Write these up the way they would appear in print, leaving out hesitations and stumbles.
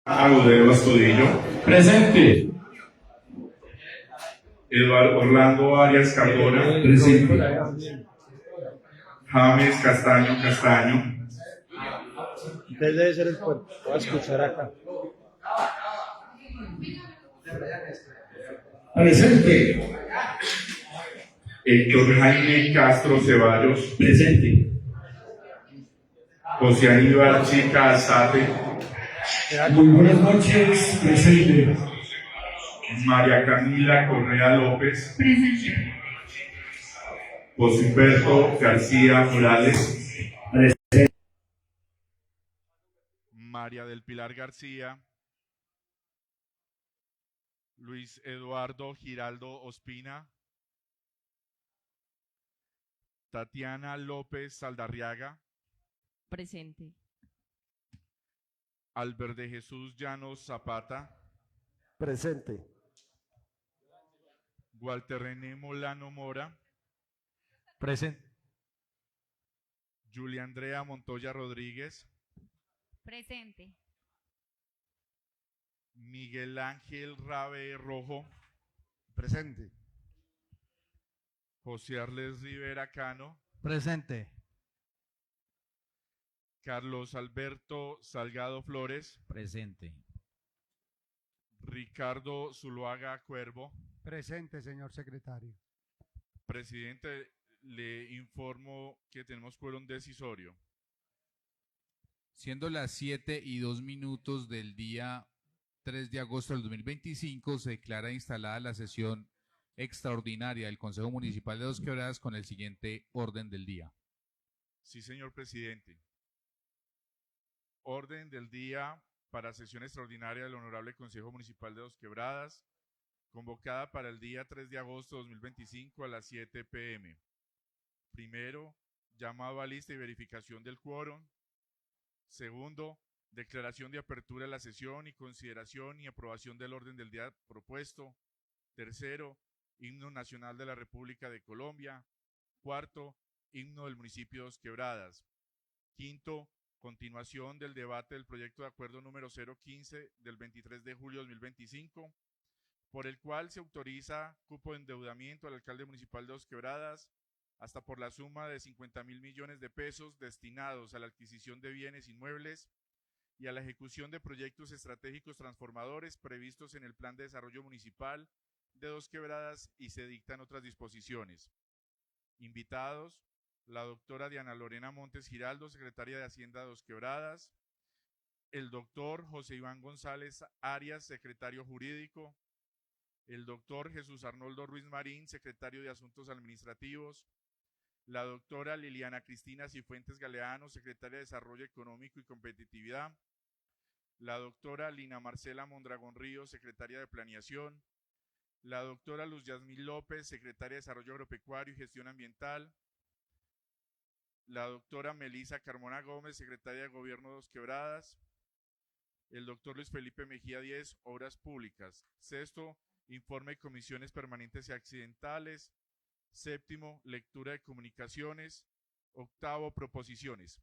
Agudelo Astudillo, Presente. Eduardo Orlando Arias Cardona, Presente. James Castaño Castaño, Entonces debe ser el puerto. Voy a escuchar acá. Presente. Héctor Jaime Castro Ceballos, Presente. José Aníbal Chica Alzate, Muy buenas noches. Presente. María Camila Correa López, Presente. José Humberto García Morales, María del Pilar García, Luis Eduardo Giraldo Ospina, Tatiana López Saldarriaga, Presente. Albert de Jesús Llanos Zapata, Presente. Walter René Molano Mora, Presente. Julia Andrea Montoya Rodríguez, Presente. Miguel Ángel Rabe Rojo, Presente. José Arles Rivera Cano, Presente. Carlos Alberto Salgado Flores, Presente. Ricardo Zuluaga Cuervo. Presente, señor secretario. Presidente, le informo que tenemos quórum decisorio. Siendo las 7:02 del día 3 de agosto del 2025, se declara instalada la sesión extraordinaria del Consejo Municipal de Dos Quebradas con el siguiente orden del día. Sí, señor presidente. Orden del día para sesión extraordinaria del Honorable Consejo Municipal de Dos Quebradas, convocada para el día 3 de agosto de 2025 a las 7 p.m. Primero, llamado a lista y verificación del quórum. Segundo, declaración de apertura de la sesión y consideración y aprobación del orden del día propuesto. Tercero, himno nacional de la República de Colombia. Cuarto, himno del municipio de Dos Quebradas. Quinto, continuación del debate del proyecto de acuerdo número 015 del 23 de julio de 2025, por el cual se autoriza cupo de endeudamiento al alcalde municipal de Dos Quebradas hasta por la suma de 50.000 millones de pesos destinados a la adquisición de bienes inmuebles y a la ejecución de proyectos estratégicos transformadores previstos en el Plan de Desarrollo Municipal de Dos Quebradas y se dictan otras disposiciones. Invitados: la doctora Diana Lorena Montes Giraldo, secretaria de Hacienda de Dos Quebradas; el doctor José Iván González Arias, secretario jurídico; el doctor Jesús Arnoldo Ruiz Marín, secretario de Asuntos Administrativos; la doctora Liliana Cristina Cifuentes Galeano, secretaria de Desarrollo Económico y Competitividad; la doctora Lina Marcela Mondragón Ríos, secretaria de Planeación; la doctora Luz Yasmín López, secretaria de Desarrollo Agropecuario y Gestión Ambiental; la doctora Melisa Carmona Gómez, secretaria de Gobierno de Dos Quebradas; el doctor Luis Felipe Mejía Díez, Obras Públicas. Sexto, informe de comisiones permanentes y accidentales. Séptimo, lectura de comunicaciones. Octavo, proposiciones.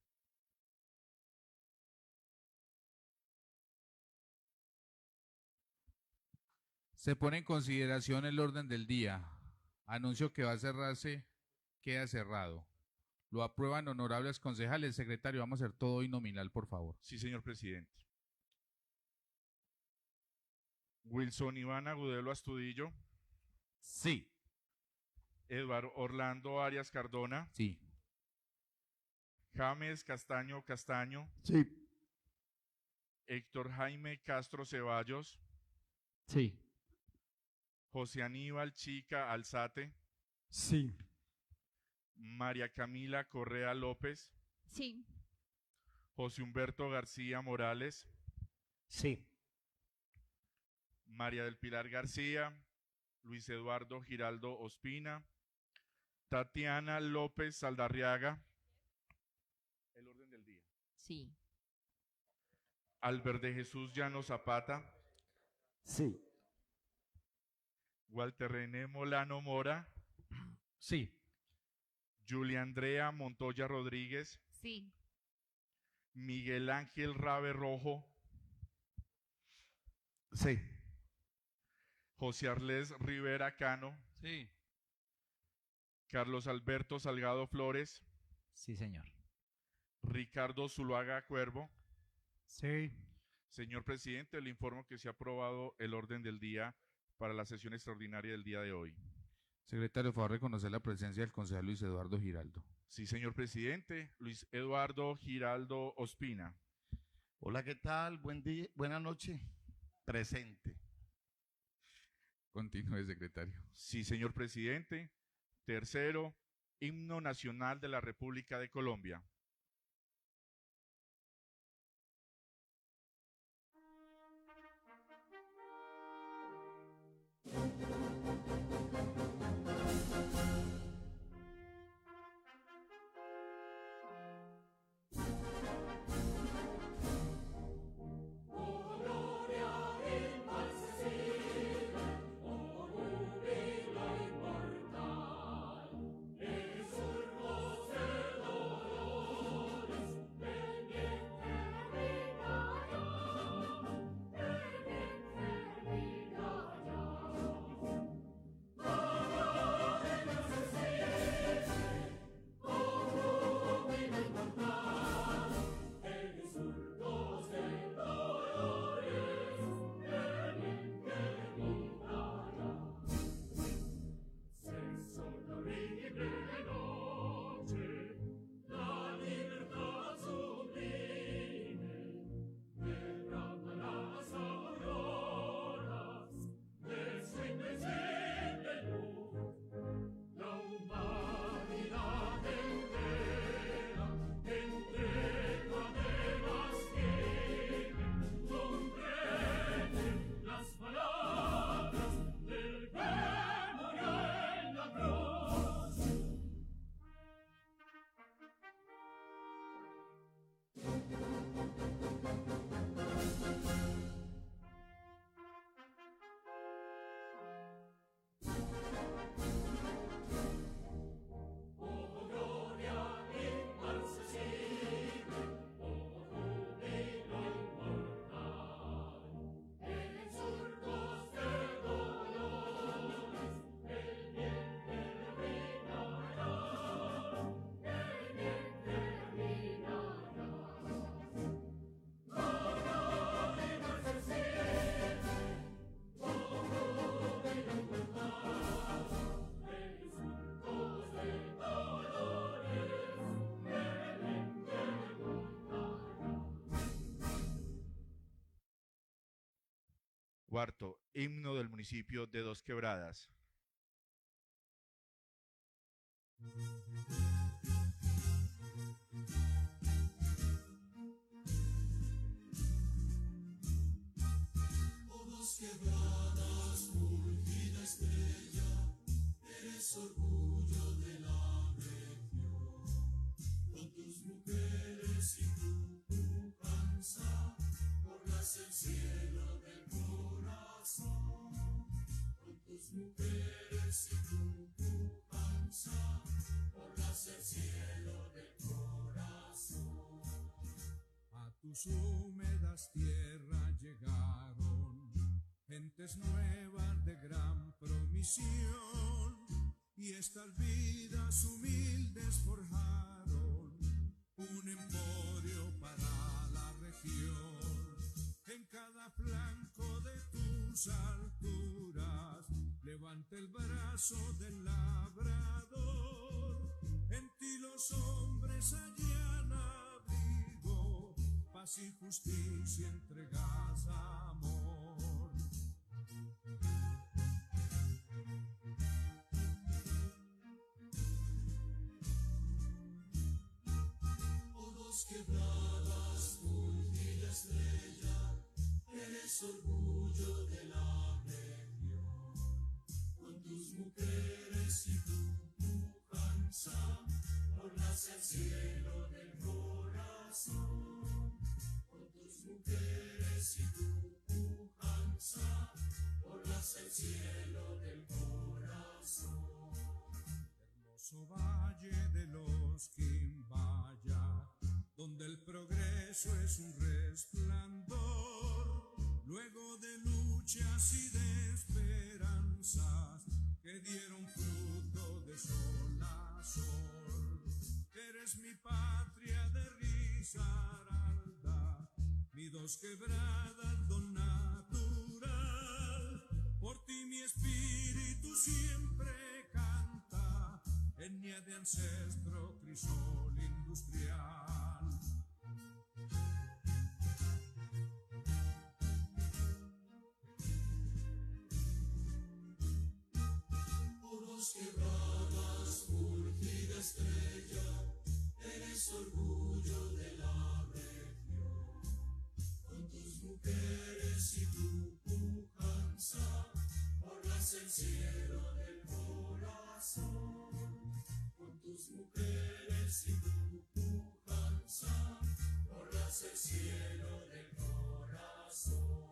Se pone en consideración el orden del día. Anuncio que va a cerrarse, queda cerrado. Lo aprueban honorables concejales. Secretario, vamos a hacer todo hoy nominal, por favor. Sí, señor presidente. Wilson Iván Agudelo Astudillo. Sí. Eduardo Orlando Arias Cardona. Sí. James Castaño Castaño. Sí. Héctor Jaime Castro Ceballos. Sí. José Aníbal Chica Alzate. Sí. María Camila Correa López. Sí. José Humberto García Morales. Sí. María del Pilar García. Luis Eduardo Giraldo Ospina. Tatiana López Saldarriaga. El orden del día. Sí. Albert de Jesús Llanos Zapata. Sí. Walter René Molano Mora. Sí. Julia Andrea Montoya Rodríguez. Sí. Miguel Ángel Rabe Rojo. Sí. José Arlés Rivera Cano. Sí. Carlos Alberto Salgado Flores. Sí, señor. Ricardo Zuluaga Cuervo. Sí. Señor presidente, le informo que se ha aprobado el orden del día para la sesión extraordinaria del día de hoy. Secretario, por favor, reconocer la presencia del concejal Luis Eduardo Giraldo. Sí, señor presidente. Luis Eduardo Giraldo Ospina. Hola, ¿qué tal? Buen día, buena noche. Presente. Continúe, secretario. Sí, señor presidente. Tercero, himno nacional de la República de Colombia. Cuarto, himno del municipio de Dos Quebradas. Oh, Dos Quebradas, fulgida estrella, eres orgullo de la región. Con tus mujeres y tu pujanza, borras el cielo del corazón. Con tus mujeres y tu pujanza, borras el cielo del corazón. A tus húmedas tierras llegaron gentes nuevas de gran promisión, y estas vidas humildes forjaron un emporio para la región. En cada flanco de tus alturas levanta el brazo del labrador. En ti los hombres hallan abrigo, paz y justicia entregas amor. Oh, Dos Quebradas, fulgida estrella, eres orgullo de la región. Con tus mujeres y tu pujanza, borras el cielo del corazón. Con tus mujeres y tu pujanza, borras el cielo del corazón. Hermoso valle de los Quimbaya, donde el progreso es un resplandor, luego de luz luchas y de esperanzas que dieron fruto de sol a sol. Eres mi patria de Risaralda, mi Dos Quebradas, don natural. Por ti mi espíritu siempre canta, etnia de ancestro crisol industrial. Dos quebradas, fulgida estrella, eres orgullo de la región. Con tus mujeres y tu pujanza, borras el cielo del corazón. Con tus mujeres y tu pujanza, borras el cielo del corazón.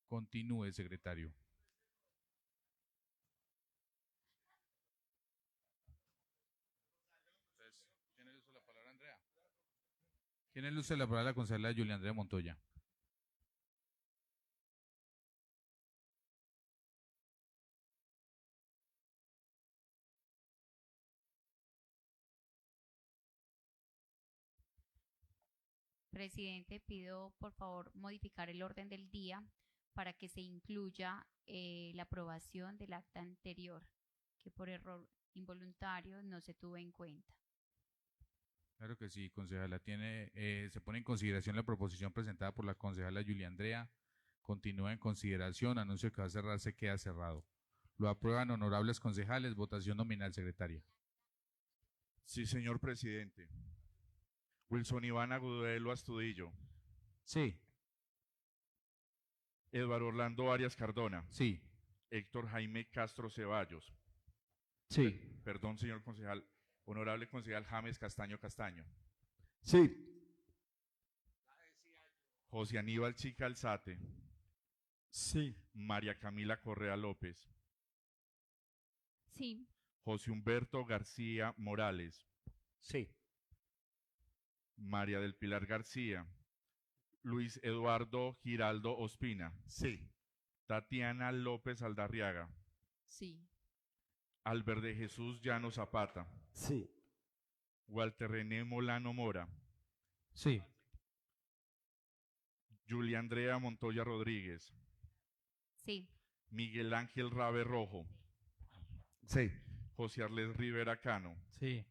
Continúe, secretario. ¿Tiene el uso de la palabra, Andrea? Tiene el uso de la palabra la concejala Julia Andrea Montoya. Presidente, pido por favor modificar el orden del día para que se incluya la aprobación del acta anterior, que por error involuntario no se tuvo en cuenta. Claro que sí, concejala. Se pone en consideración la proposición presentada por la concejala Julia Andrea. Continúa en consideración. Anuncio que va a cerrar, se queda cerrado. Lo aprueban honorables concejales. Votación nominal, secretaria. Sí, señor presidente. Wilson Iván Agudelo Astudillo. Sí. Eduardo Orlando Arias Cardona. Sí. Héctor Jaime Castro Ceballos. Sí. Perdón, señor concejal. Honorable concejal James Castaño Castaño. Sí. José Aníbal Chica Alzate. Sí. María Camila Correa López. Sí. José Humberto García Morales. Sí. María del Pilar García. Luis Eduardo Giraldo Ospina. Sí. Tatiana López Aldarriaga. Sí. Albert de Jesús Llano Zapata. Sí. Walter René Molano Mora. Sí. Julia Andrea Montoya Rodríguez. Sí. Miguel Ángel Rabe Rojo. Sí. José Arles Rivera Cano. Sí.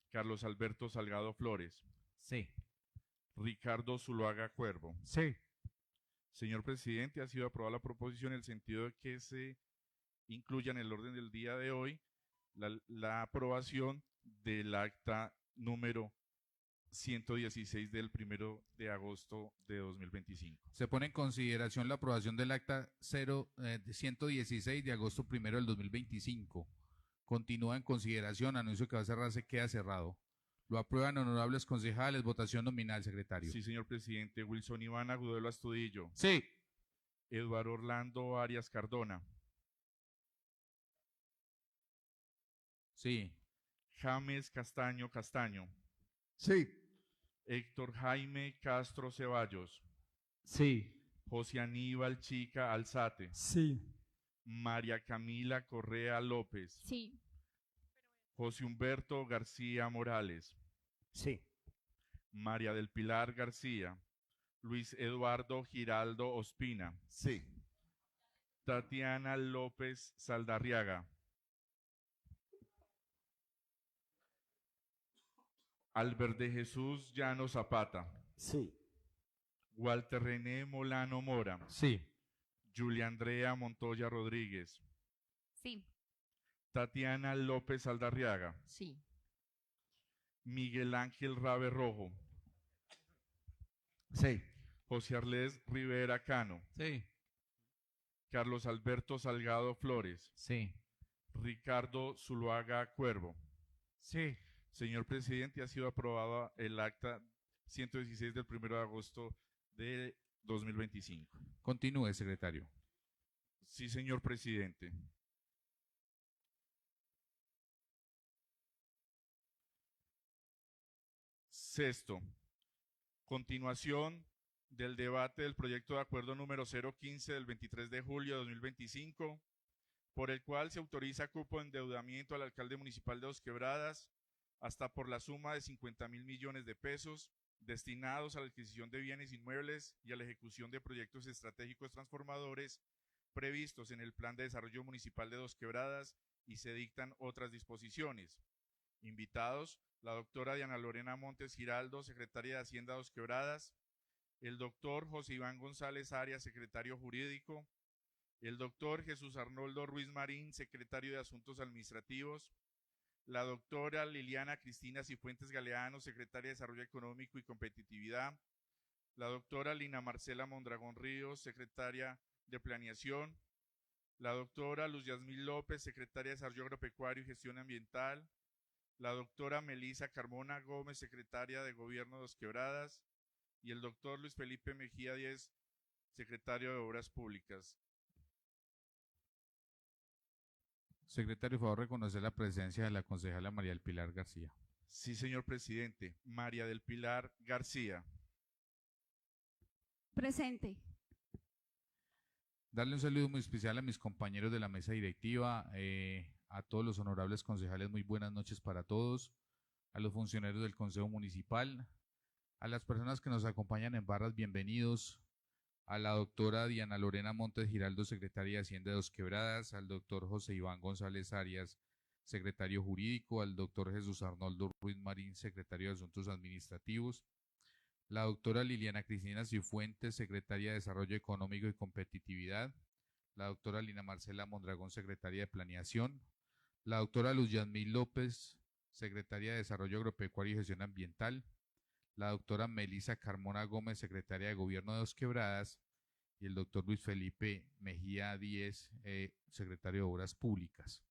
Carlos Alberto Salgado Flores. Sí. Ricardo Zuluaga Cuervo. Sí. Señor presidente, ha sido aprobada la proposición en el sentido de que se incluya en el orden del día de hoy la aprobación del acta número 116 del 1 de agosto de 2025. Se pone en consideración la aprobación del acta 116 de agosto 1 del 2025. Continúa en consideración. Anuncio que va a cerrar, se queda cerrado. Lo aprueban honorables concejales. Votación nominal, secretario. Sí, señor presidente. Wilson Iván Agudelo Astudillo. Sí. Eduardo Orlando Arias Cardona. Sí. James Castaño Castaño. Sí. Héctor Jaime Castro Ceballos. Sí. José Aníbal Chica Alzate. Sí. María Camila Correa López. Sí. José Humberto García Morales. Sí. María del Pilar García. Luis Eduardo Giraldo Ospina. Sí. Tatiana López Saldarriaga. Albert de Jesús Llano Zapata. Sí. Walter René Molano Mora. Sí. Julia Andrea Montoya Rodríguez. Sí. Tatiana López Aldarriaga, Sí. Miguel Ángel Rabe Rojo, Sí. José Arlés Rivera Cano, Sí. Carlos Alberto Salgado Flores, Sí. Ricardo Zuluaga Cuervo. Sí. Señor presidente, ha sido aprobado el acta 116 del 1 de agosto de 2025. Continúe, secretario. Sí, señor presidente. Sexto, continuación del debate del proyecto de acuerdo número 015 del 23 de julio de 2025, por el cual se autoriza cupo de endeudamiento al alcalde municipal de Dos Quebradas hasta por la suma de 50.000 millones de pesos destinados a la adquisición de bienes inmuebles y a la ejecución de proyectos estratégicos transformadores previstos en el Plan de Desarrollo Municipal de Dos Quebradas, y se dictan otras disposiciones. Invitados, la doctora Diana Lorena Montes Giraldo, secretaria de Hacienda Dos Quebradas, el doctor José Iván González Arias, secretario jurídico, el doctor Jesús Arnoldo Ruiz Marín, secretario de Asuntos Administrativos, la doctora Liliana Cristina Cifuentes Galeano, secretaria de Desarrollo Económico y Competitividad, la doctora Lina Marcela Mondragón Ríos, secretaria de Planeación, la doctora Luz Yasmín López, secretaria de Desarrollo Agropecuario y Gestión Ambiental, la doctora Melisa Carmona Gómez, secretaria de Gobierno de Dos Quebradas, y el doctor Luis Felipe Mejía Díez, secretario de Obras Públicas. Secretario, por favor, reconocer la presencia de la concejala María del Pilar García. Sí, señor presidente. María del Pilar García. Presente. Darle un saludo muy especial a mis compañeros de la mesa directiva, a todos los honorables concejales, muy buenas noches para todos, a los funcionarios del Consejo Municipal, a las personas que nos acompañan en barras, bienvenidos, a la doctora Diana Lorena Montes Giraldo, secretaria de Hacienda de Dos Quebradas, al doctor José Iván González Arias, secretario jurídico, al doctor Jesús Arnoldo Ruiz Marín, secretario de Asuntos Administrativos, la doctora Liliana Cristina Cifuentes, secretaria de Desarrollo Económico y Competitividad, la doctora Lina Marcela Mondragón, secretaria de Planeación, la doctora Luz Yasmín López, secretaria de Desarrollo Agropecuario y Gestión Ambiental, la doctora Melisa Carmona Gómez, secretaria de Gobierno de Dos Quebradas, y el doctor Luis Felipe Mejía Díez, secretario de Obras Públicas.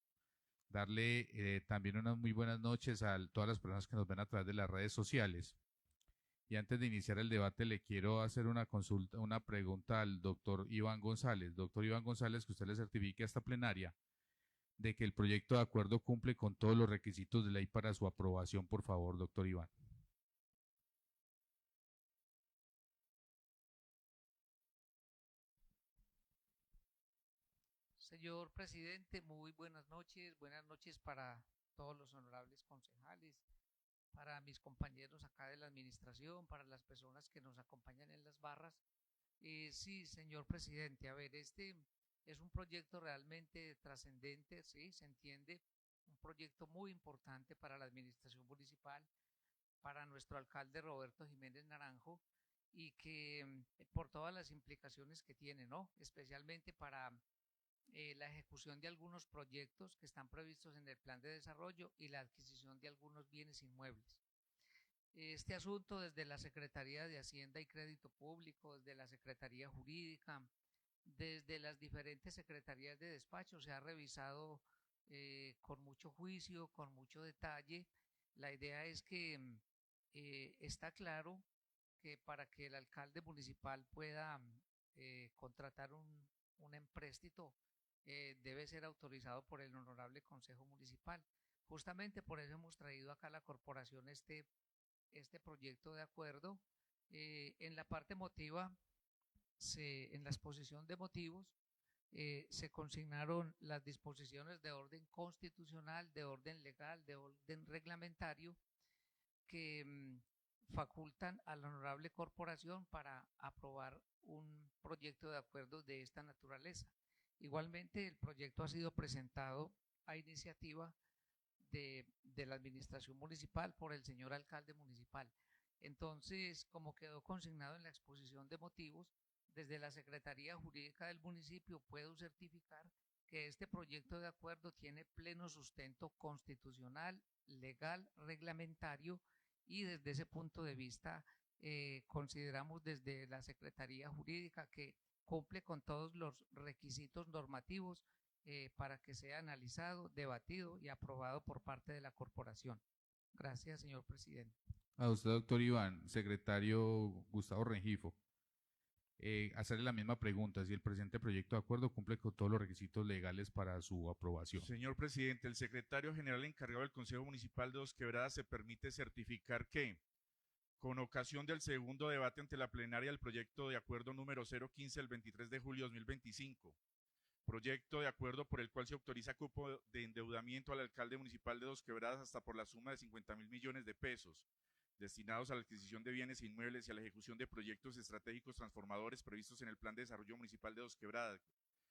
Darle también unas muy buenas noches a todas las personas que nos ven a través de las redes sociales. Y antes de iniciar el debate, le quiero hacer una consulta, una pregunta al doctor Iván González. Doctor Iván González, que usted le certifique a esta plenaria de que el proyecto de acuerdo cumple con todos los requisitos de ley para su aprobación, por favor, doctor Iván. Señor presidente, muy buenas noches para todos los honorables concejales, para mis compañeros acá de la administración, para las personas que nos acompañan en las barras. Sí, señor presidente, a ver, este es un proyecto realmente trascendente, sí, se entiende, un proyecto muy importante para la administración municipal, para nuestro alcalde Roberto Jiménez Naranjo, y que por todas las implicaciones que tiene, ¿no? Especialmente para la ejecución de algunos proyectos que están previstos en el plan de desarrollo y la adquisición de algunos bienes inmuebles. Este asunto desde la Secretaría de Hacienda y Crédito Público, desde la Secretaría Jurídica, desde las diferentes secretarías de despacho se ha revisado con mucho juicio, con mucho detalle. La idea es que está claro que para que el alcalde municipal pueda contratar un empréstito, debe ser autorizado por el Honorable Consejo Municipal. Justamente por eso hemos traído acá a la corporación este proyecto de acuerdo. En la parte motiva, en la exposición de motivos, se consignaron las disposiciones de orden constitucional, de orden legal, de orden reglamentario, que facultan a la honorable corporación para aprobar un proyecto de acuerdo de esta naturaleza. Igualmente, el proyecto ha sido presentado a iniciativa de la administración municipal por el señor alcalde municipal. Entonces, como quedó consignado en la exposición de motivos, desde la Secretaría Jurídica del municipio puedo certificar que este proyecto de acuerdo tiene pleno sustento constitucional, legal, reglamentario, y desde ese punto de vista consideramos desde la Secretaría Jurídica que cumple con todos los requisitos normativos para que sea analizado, debatido y aprobado por parte de la corporación. Gracias, señor presidente. A usted, doctor Iván. Secretario Gustavo Rengifo. Hacerle la misma pregunta, si el presente proyecto de acuerdo cumple con todos los requisitos legales para su aprobación. Señor presidente, el secretario general encargado del Consejo Municipal de Dos Quebradas se permite certificar que, con ocasión del segundo debate ante la plenaria del proyecto de acuerdo número 015 del 23 de julio de 2025, proyecto de acuerdo por el cual se autoriza cupo de endeudamiento al alcalde municipal de Dos Quebradas hasta por la suma de 50.000 millones de pesos, destinados a la adquisición de bienes e inmuebles y a la ejecución de proyectos estratégicos transformadores previstos en el Plan de Desarrollo Municipal de Dos Quebradas,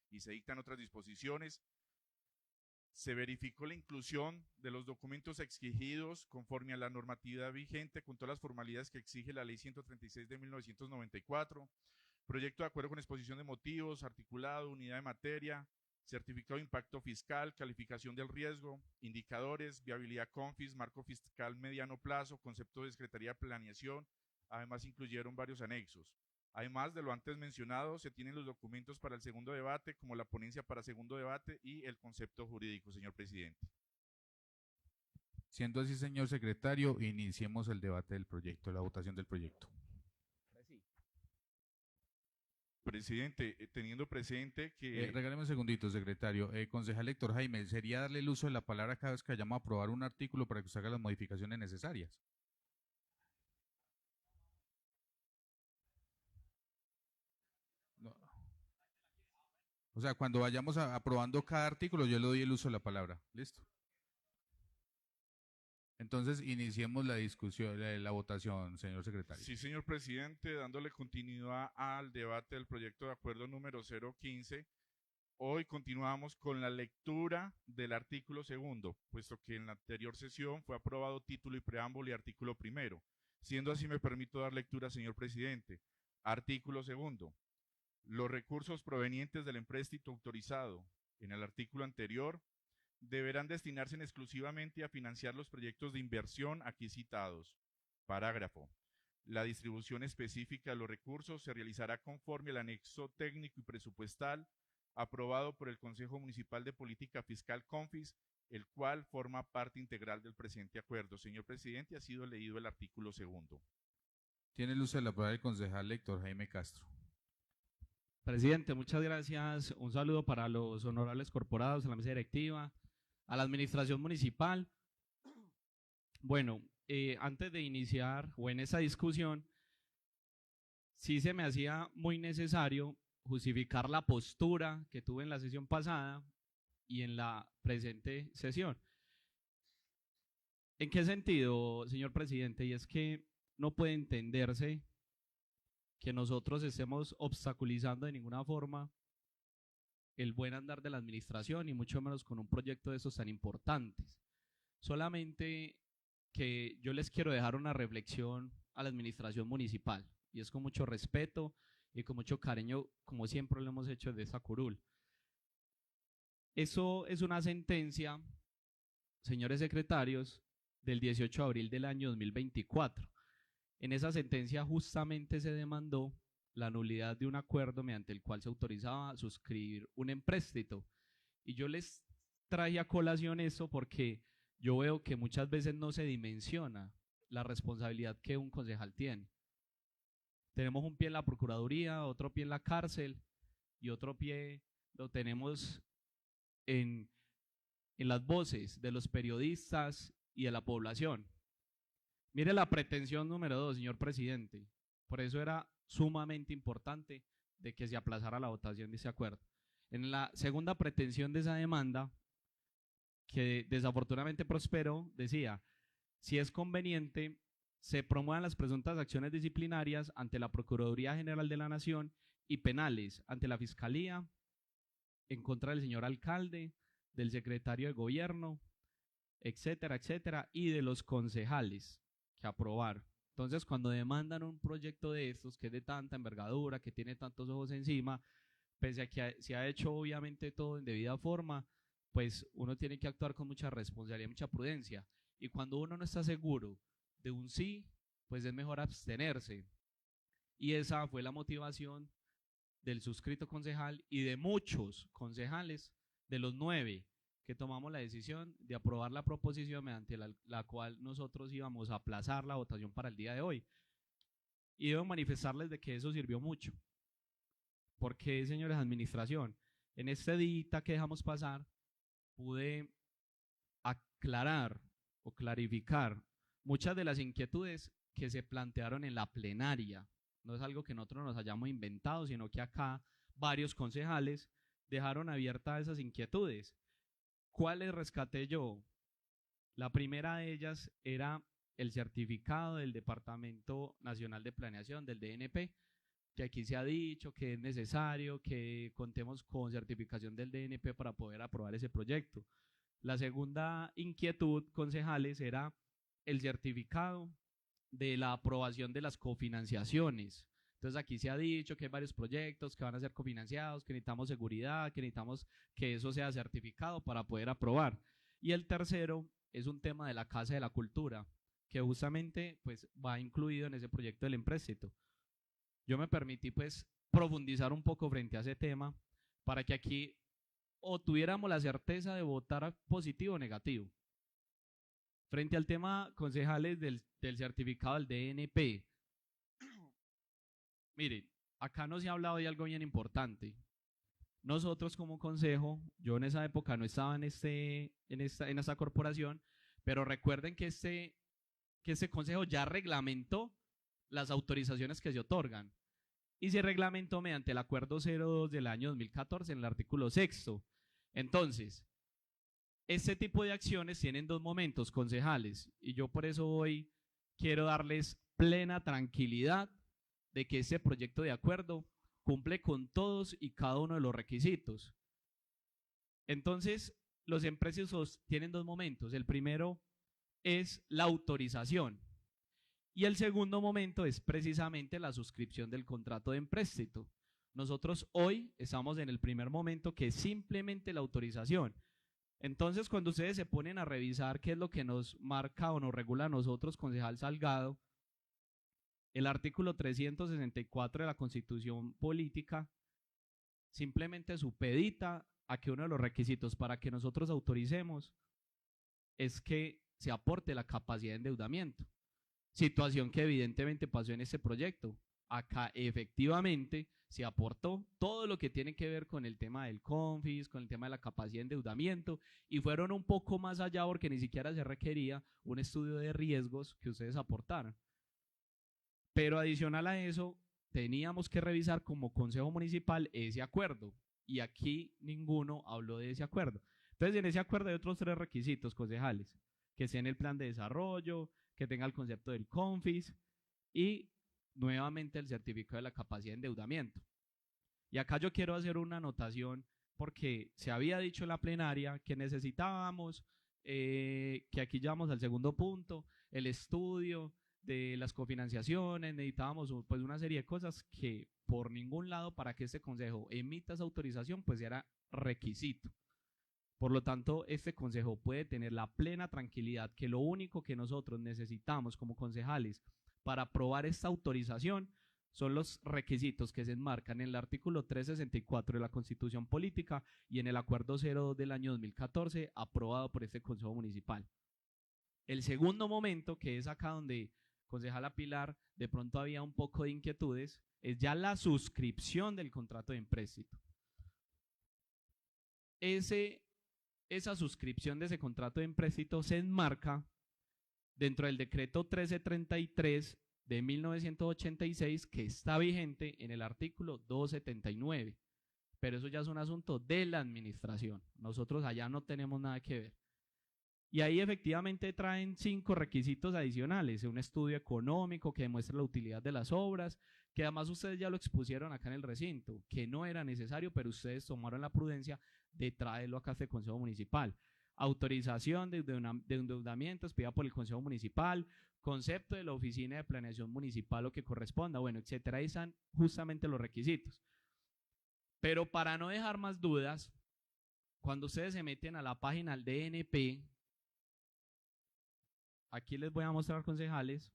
y se dictan otras disposiciones. Se verificó la inclusión de los documentos exigidos conforme a la normatividad vigente con todas las formalidades que exige la Ley 136 de 1994, proyecto de acuerdo con exposición de motivos, articulado, unidad de materia, certificado de impacto fiscal, calificación del riesgo, indicadores, viabilidad CONFIS, marco fiscal mediano plazo, concepto de Secretaría de Planeación. Además, incluyeron varios anexos. Además de lo antes mencionado, se tienen los documentos para el segundo debate, como la ponencia para segundo debate y el concepto jurídico, señor presidente. Siendo así, señor secretario, iniciemos el debate del proyecto, la votación del proyecto. Presidente, teniendo presente que… Regáleme un segundito, secretario. Concejal Héctor Jaime, ¿sería darle el uso de la palabra cada vez que vayamos a aprobar un artículo para que usted haga las modificaciones necesarias? No. O sea, cuando vayamos aprobando cada artículo, yo le doy el uso de la palabra. ¿Listo? Entonces, iniciemos la discusión, la votación, señor secretario. Sí, señor presidente, dándole continuidad al debate del proyecto de acuerdo número 015, hoy continuamos con la lectura del artículo segundo, puesto que en la anterior sesión fue aprobado título y preámbulo y artículo primero. Siendo así, me permito dar lectura, señor presidente. Artículo segundo. Los recursos provenientes del empréstito autorizado en el artículo anterior deberán destinarse exclusivamente a financiar los proyectos de inversión aquí citados. Parágrafo. La distribución específica de los recursos se realizará conforme al anexo técnico y presupuestal aprobado por el Consejo Municipal de Política Fiscal CONFIS, el cual forma parte integral del presente acuerdo. Señor presidente, ha sido leído el artículo segundo. Tiene el uso de la palabra el concejal Héctor Jaime Castro. Presidente, muchas gracias. Un saludo para los honorables corporados, a la mesa directiva, a la administración municipal. Bueno, antes de iniciar o en esa discusión, sí se me hacía muy necesario justificar la postura que tuve en la sesión pasada y en la presente sesión. ¿En qué sentido, señor presidente? Y es que no puede entenderse que nosotros estemos obstaculizando de ninguna forma el buen andar de la administración y mucho menos con un proyecto de esos tan importantes. Solamente que yo les quiero dejar una reflexión a la administración municipal y es con mucho respeto y con mucho cariño, como siempre lo hemos hecho desde esa curul. Eso es una sentencia, señores secretarios, del 18 de abril del año 2024. En esa sentencia justamente se demandó la nulidad de un acuerdo mediante el cual se autorizaba a suscribir un empréstito. Y yo les traje a colación eso porque yo veo que muchas veces no se dimensiona la responsabilidad que un concejal tiene. Tenemos un pie en la Procuraduría, otro pie en la cárcel y otro pie lo tenemos en las voces de los periodistas y de la población. Mire la pretensión número 2, señor presidente. Por eso era sumamente importante de que se aplazara la votación de ese acuerdo. En la segunda pretensión de esa demanda, que desafortunadamente prosperó, decía, si es conveniente, se promuevan las presuntas acciones disciplinarias ante la Procuraduría General de la Nación y penales ante la Fiscalía en contra del señor alcalde, del secretario de gobierno, etcétera, etcétera, y de los concejales que aprobaron. Entonces, cuando demandan un proyecto de estos que es de tanta envergadura, que tiene tantos ojos encima, pese a que se ha hecho obviamente todo en debida forma, pues uno tiene que actuar con mucha responsabilidad y mucha prudencia. Y cuando uno no está seguro de un sí, pues es mejor abstenerse. Y esa fue la motivación del suscrito concejal y de muchos concejales, de los 9, que tomamos la decisión de aprobar la proposición mediante la cual nosotros íbamos a aplazar la votación para el día de hoy. Y debo manifestarles de que eso sirvió mucho. Porque, señores de administración, en este día que dejamos pasar, pude aclarar o clarificar muchas de las inquietudes que se plantearon en la plenaria. No es algo que nosotros nos hayamos inventado, sino que acá varios concejales dejaron abiertas esas inquietudes. ¿Cuáles rescaté yo? La primera de ellas era el certificado del Departamento Nacional de Planeación, del DNP, que aquí se ha dicho que es necesario que contemos con certificación del DNP para poder aprobar ese proyecto. La segunda inquietud, concejales, era el certificado de la aprobación de las cofinanciaciones. Entonces aquí se ha dicho que hay varios proyectos que van a ser cofinanciados, que necesitamos seguridad, que necesitamos que eso sea certificado para poder aprobar. Y el tercero es un tema de la Casa de la Cultura, que justamente pues va incluido en ese proyecto del empréstito. Yo me permití pues profundizar un poco frente a ese tema para que aquí o tuviéramos la certeza de votar positivo o negativo. Frente al tema, concejales, del certificado del DNP, miren, acá no se ha hablado de algo bien importante. Nosotros como consejo, yo en esa época no estaba en esta corporación, pero recuerden que este consejo ya reglamentó las autorizaciones que se otorgan y se reglamentó mediante el acuerdo 02 del año 2014 en el artículo 6º. Entonces, este tipo de acciones tienen dos momentos, concejales, y yo por eso hoy quiero darles plena tranquilidad de que este proyecto de acuerdo cumple con todos y cada uno de los requisitos. Entonces, los empréstitos tienen dos momentos. El primero es la autorización y el segundo momento es precisamente la suscripción del contrato de empréstito. Nosotros hoy estamos en el primer momento, que es simplemente la autorización. Entonces, cuando ustedes se ponen a revisar qué es lo que nos marca o nos regula a nosotros, concejal Salgado, el artículo 364 de la Constitución Política simplemente supedita a que uno de los requisitos para que nosotros autoricemos es que se aporte la capacidad de endeudamiento, situación que evidentemente pasó en este proyecto. Acá efectivamente se aportó todo lo que tiene que ver con el tema del CONFIS, con el tema de la capacidad de endeudamiento, y fueron un poco más allá porque ni siquiera se requería un estudio de riesgos que ustedes aportaran. Pero adicional a eso, teníamos que revisar como Consejo Municipal ese acuerdo, y aquí ninguno habló de ese acuerdo. Entonces, en ese acuerdo hay otros 3 requisitos, concejales: que sea en el plan de desarrollo, que tenga el concepto del CONFIS y nuevamente el certificado de la capacidad de endeudamiento. Y acá yo quiero hacer una anotación porque se había dicho en la plenaria que necesitábamos, que aquí llevamos al segundo punto, el estudio de las cofinanciaciones, necesitábamos pues una serie de cosas que por ningún lado para que este consejo emita esa autorización pues era requisito. Por lo tanto, este consejo puede tener la plena tranquilidad que lo único que nosotros necesitamos como concejales para aprobar esta autorización son los requisitos que se enmarcan en el artículo 364 de la Constitución Política y en el acuerdo 02 del año 2014 aprobado por este Consejo Municipal. El segundo momento, que es acá donde, concejala Pilar, de pronto había un poco de inquietudes, es ya la suscripción del contrato de empréstito. Esa suscripción de ese contrato de empréstito se enmarca dentro del decreto 1333 de 1986, que está vigente en el artículo 279, pero eso ya es un asunto de la administración, nosotros allá no tenemos nada que ver. Y ahí efectivamente traen 5 requisitos adicionales: un estudio económico que demuestre la utilidad de las obras, que además ustedes ya lo expusieron acá en el recinto, que no era necesario, pero ustedes tomaron la prudencia de traerlo acá a este Consejo Municipal. Autorización de endeudamiento expedida por el Consejo Municipal, concepto de la Oficina de Planeación Municipal, lo que corresponda, bueno, etcétera. Ahí están justamente los requisitos. Pero para no dejar más dudas, cuando ustedes se meten a la página del DNP, aquí les voy a mostrar, concejales.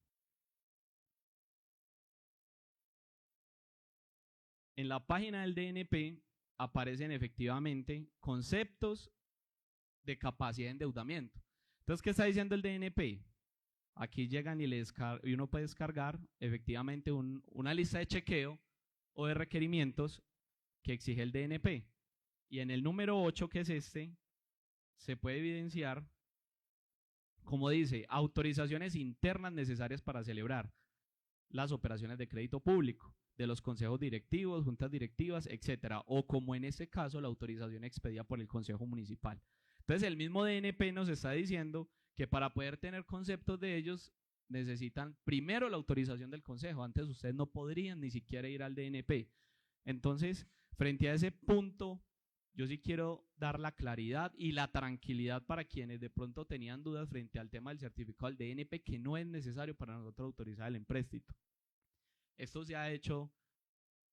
En la página del DNP aparecen efectivamente conceptos de capacidad de endeudamiento. Entonces, ¿qué está diciendo el DNP? Aquí llegan y uno puede descargar efectivamente una lista de chequeo o de requerimientos que exige el DNP. Y en el número 8, que es este, se puede evidenciar, como dice, autorizaciones internas necesarias para celebrar las operaciones de crédito público de los consejos directivos, juntas directivas, etcétera, o como en este caso la autorización expedida por el consejo municipal. Entonces el mismo DNP nos está diciendo que para poder tener conceptos de ellos necesitan primero la autorización del consejo. Antes ustedes no podrían ni siquiera ir al DNP. Entonces, frente a ese punto, yo sí quiero dar la claridad y la tranquilidad para quienes de pronto tenían dudas frente al tema del certificado del DNP, que no es necesario para nosotros autorizar el empréstito. Esto se ha hecho,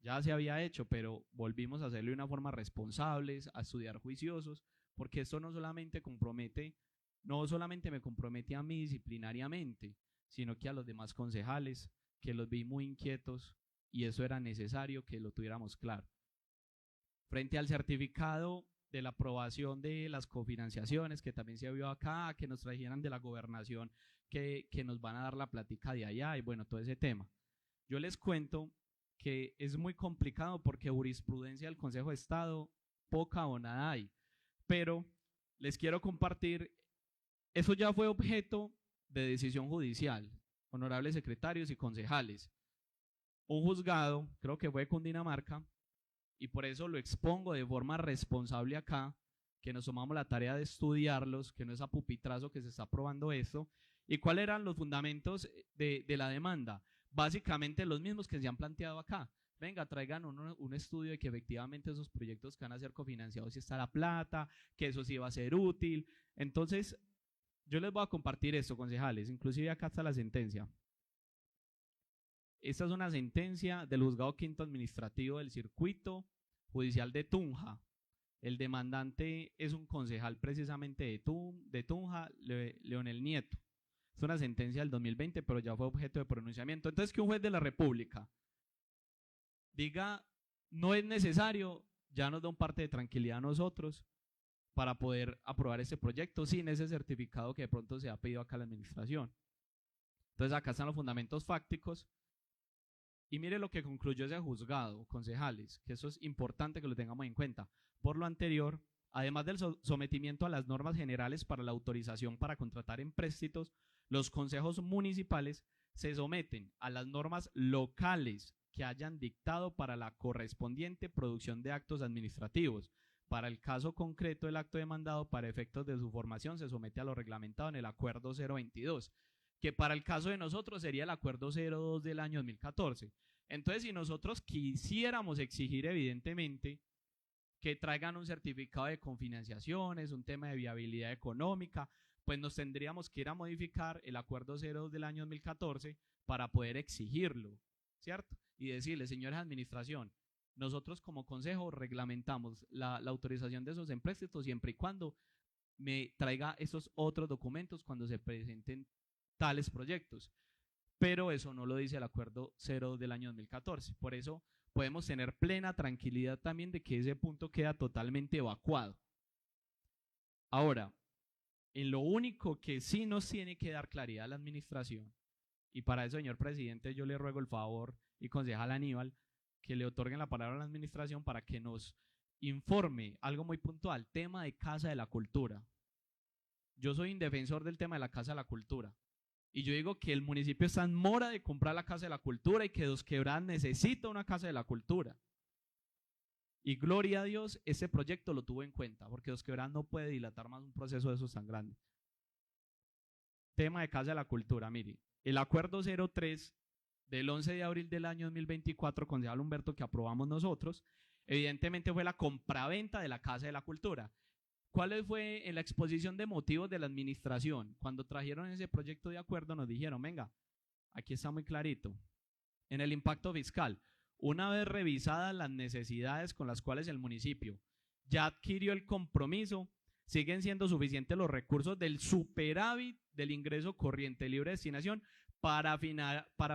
ya se había hecho, pero volvimos a hacerlo de una forma responsable, a estudiar juiciosos, porque esto no solamente me compromete a mí disciplinariamente, sino que a los demás concejales, que los vi muy inquietos, y eso era necesario que lo tuviéramos claro. Frente al certificado de la aprobación de las cofinanciaciones, que también se vio acá, que nos trajeran de la gobernación, que nos van a dar la plática de allá, y bueno, todo ese tema. Yo les cuento que es muy complicado porque jurisprudencia del Consejo de Estado, poca o nada hay, pero les quiero compartir, eso ya fue objeto de decisión judicial, honorables secretarios y concejales. Un juzgado, creo que fue de Cundinamarca, y por eso lo expongo de forma responsable acá, que nos tomamos la tarea de estudiarlos, que no es a pupitrazo que se está aprobando esto. ¿Y cuáles eran los fundamentos de la demanda? Básicamente los mismos que se han planteado acá. Venga, traigan un estudio de que efectivamente esos proyectos que van a ser cofinanciados si está la plata, que eso sí va a ser útil. Entonces, yo les voy a compartir esto, concejales, inclusive acá está la sentencia. Esta es una sentencia del Juzgado Quinto Administrativo del Circuito Judicial de Tunja. El demandante es un concejal precisamente de Tunja, Leonel Nieto. Es una sentencia del 2020, pero ya fue objeto de pronunciamiento. Entonces, que un juez de la República diga no es necesario, ya nos da un parte de tranquilidad a nosotros para poder aprobar este proyecto sin ese certificado que de pronto se ha pedido acá a la administración. Entonces, acá están los fundamentos fácticos. Y mire lo que concluyó ese juzgado, concejales, que eso es importante que lo tengamos en cuenta. Por lo anterior, además del sometimiento a las normas generales para la autorización para contratar empréstitos, los consejos municipales se someten a las normas locales que hayan dictado para la correspondiente producción de actos administrativos. Para el caso concreto del acto demandado, para efectos de su formación, se somete a lo reglamentado en el Acuerdo 022, que para el caso de nosotros sería el Acuerdo 02 del año 2014. Entonces, si nosotros quisiéramos exigir evidentemente que traigan un certificado de confinanciaciones, un tema de viabilidad económica, pues nos tendríamos que ir a modificar el Acuerdo 02 del año 2014 para poder exigirlo, ¿cierto? Y decirle, señores administración, nosotros como consejo reglamentamos la autorización de esos empréstitos siempre y cuando me traiga esos otros documentos cuando se presenten tales proyectos, pero eso no lo dice el Acuerdo 02 del año 2014. Por eso podemos tener plena tranquilidad también de que ese punto queda totalmente evacuado. Ahora, en lo único que sí nos tiene que dar claridad a la administración, y para eso, señor presidente, yo le ruego el favor, y concejal Aníbal, que le otorguen la palabra a la administración para que nos informe algo muy puntual, tema de Casa de la Cultura. Yo soy un defensor del tema de la Casa de la Cultura. Y yo digo que el municipio está en mora de comprar la Casa de la Cultura y que Dos Quebradas necesita una Casa de la Cultura. Y gloria a Dios, ese proyecto lo tuvo en cuenta, porque Dos Quebradas no puede dilatar más un proceso de esos tan grande. Tema de Casa de la Cultura, mire, el Acuerdo 03 del 11 de abril del año 2024, concejal Humberto, que aprobamos nosotros, evidentemente fue la compraventa de la Casa de la Cultura. ¿Cuál fue en la exposición de motivos de la administración? Cuando trajeron ese proyecto de acuerdo nos dijeron, venga, aquí está muy clarito. En el impacto fiscal, Una vez revisadas las necesidades con las cuales el municipio ya adquirió el compromiso, siguen siendo suficientes los recursos del superávit del ingreso corriente de libre destinación para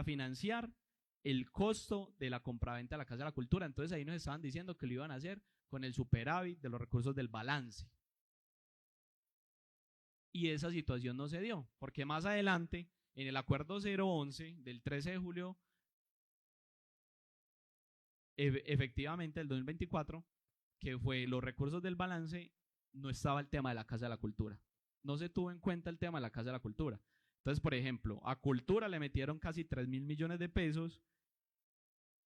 financiar el costo de la compraventa de la Casa de la Cultura. Entonces ahí nos estaban diciendo que lo iban a hacer con el superávit de los recursos del balance. Y esa situación no se dio, porque más adelante, en el acuerdo 011 del 13 de julio, efectivamente, del 2024, que fue los recursos del balance, no estaba el tema de la Casa de la Cultura. No se tuvo en cuenta el tema de la Casa de la Cultura. Entonces, por ejemplo, a Cultura le metieron casi 3.000 millones de pesos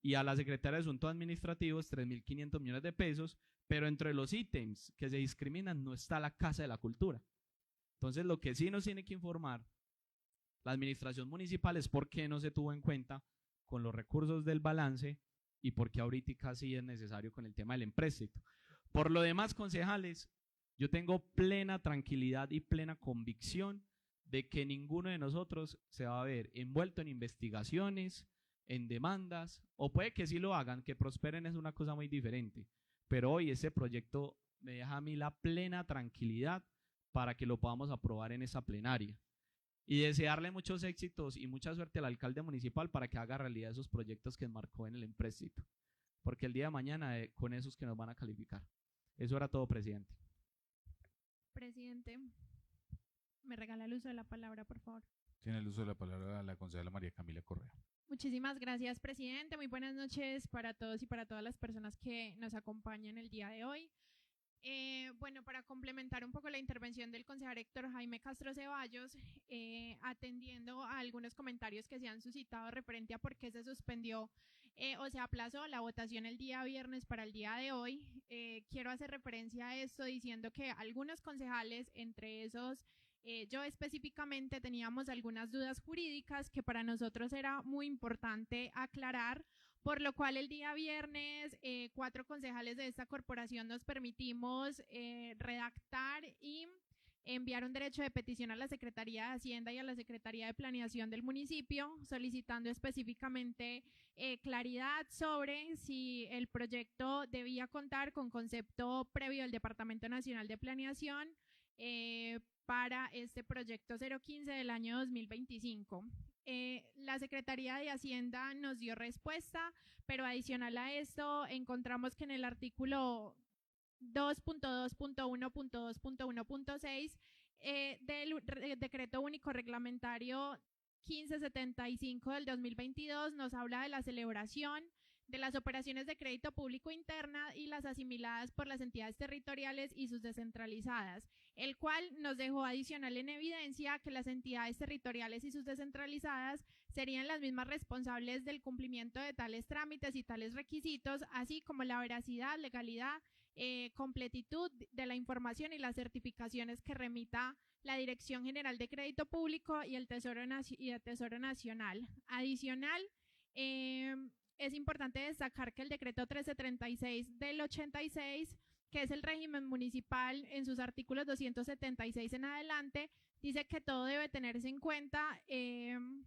y a la Secretaría de Asuntos Administrativos 3.500 millones de pesos, pero entre los ítems que se discriminan no está la Casa de la Cultura. Entonces, lo que sí nos tiene que informar la administración municipal es por qué no se tuvo en cuenta con los recursos del balance y por qué ahorita sí es necesario con el tema del empréstito. Por lo demás, concejales, yo tengo plena tranquilidad y plena convicción de que ninguno de nosotros se va a ver envuelto en investigaciones, en demandas, o puede que sí lo hagan, que prosperen es una cosa muy diferente, pero hoy ese proyecto me deja a mí la plena tranquilidad para que lo podamos aprobar en esa plenaria. Y desearle muchos éxitos y mucha suerte al alcalde municipal para que haga realidad esos proyectos que enmarcó en el empréstito, porque el día de mañana con esos que nos van a calificar. Eso era todo, presidente. Presidente, ¿me regala el uso de la palabra, por favor? Tiene el uso de la palabra la concejala María Camila Correa. Muchísimas gracias, presidente. Muy buenas noches para todos y para todas las personas que nos acompañan el día de hoy. Bueno, para complementar un poco la intervención del concejal Héctor Jaime Castro Ceballos, atendiendo a algunos comentarios que se han suscitado referente a por qué se suspendió o se aplazó la votación el día viernes para el día de hoy, quiero hacer referencia a esto diciendo que algunos concejales, entre esos yo específicamente, teníamos algunas dudas jurídicas que para nosotros era muy importante aclarar, por lo cual el día viernes 4 concejales de esta corporación nos permitimos redactar y enviar un derecho de petición a la Secretaría de Hacienda y a la Secretaría de Planeación del municipio, solicitando específicamente claridad sobre si el proyecto debía contar con concepto previo del Departamento Nacional de Planeación para este proyecto 015 del año 2025. La Secretaría de Hacienda nos dio respuesta, pero adicional a esto encontramos que en el artículo 2.2.1.2.1.6 del Decreto Único Reglamentario 1575 del 2022 nos habla de la celebración de las operaciones de crédito público interna y las asimiladas por las entidades territoriales y sus descentralizadas, el cual nos dejó adicional en evidencia que las entidades territoriales y sus descentralizadas serían las mismas responsables del cumplimiento de tales trámites y tales requisitos, así como la veracidad, legalidad, completitud de la información y las certificaciones que remita la Dirección General de Crédito Público y el Tesoro Nacional. Adicional, es importante destacar que el decreto 1336 del 86, que es el régimen municipal en sus artículos 276 en adelante, dice que todo debe tenerse en cuenta en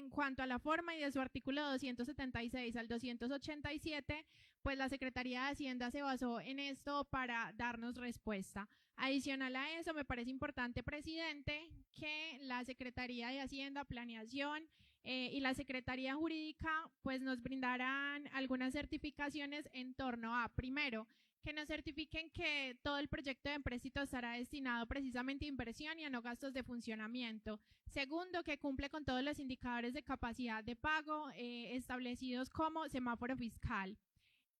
cuanto a la forma, y de su artículo 276 al 287, pues la Secretaría de Hacienda se basó en esto para darnos respuesta. Adicional a eso, me parece importante, presidente, que la Secretaría de Hacienda, Planeación y la Secretaría Jurídica pues nos brindarán algunas certificaciones en torno a, primero, que nos certifiquen que todo el proyecto de empréstito estará destinado precisamente a inversión y a no gastos de funcionamiento. Segundo, que cumple con todos los indicadores de capacidad de pago establecidos como semáforo fiscal.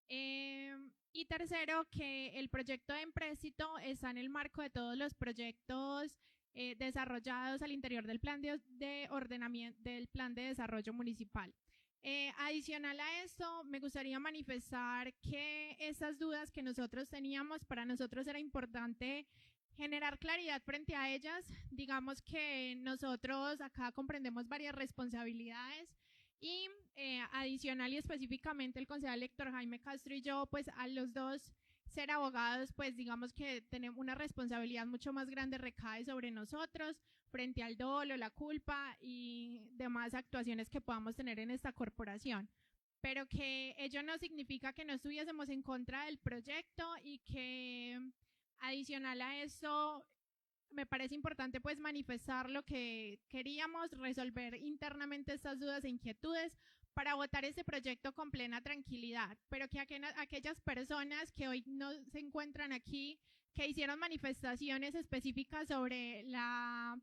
Y tercero, que el proyecto de empréstito está en el marco de todos los proyectos desarrollados al interior del plan de ordenamiento del plan de desarrollo municipal. Adicional a esto, me gustaría manifestar que esas dudas que nosotros teníamos, para nosotros era importante generar claridad frente a ellas. Digamos que nosotros acá comprendemos varias responsabilidades y adicional y específicamente el concejal Héctor Jaime Castro y yo, pues a los dos ser abogados, pues digamos que tenemos una responsabilidad mucho más grande recae sobre nosotros frente al dolo, la culpa y demás actuaciones que podamos tener en esta corporación. pero que ello no significa que no estuviésemos en contra del proyecto y que adicional a eso me parece importante pues manifestar lo que queríamos resolver internamente estas dudas e inquietudes para votar este proyecto con plena tranquilidad, pero que aquellas personas que hoy no se encuentran aquí, que hicieron manifestaciones específicas sobre la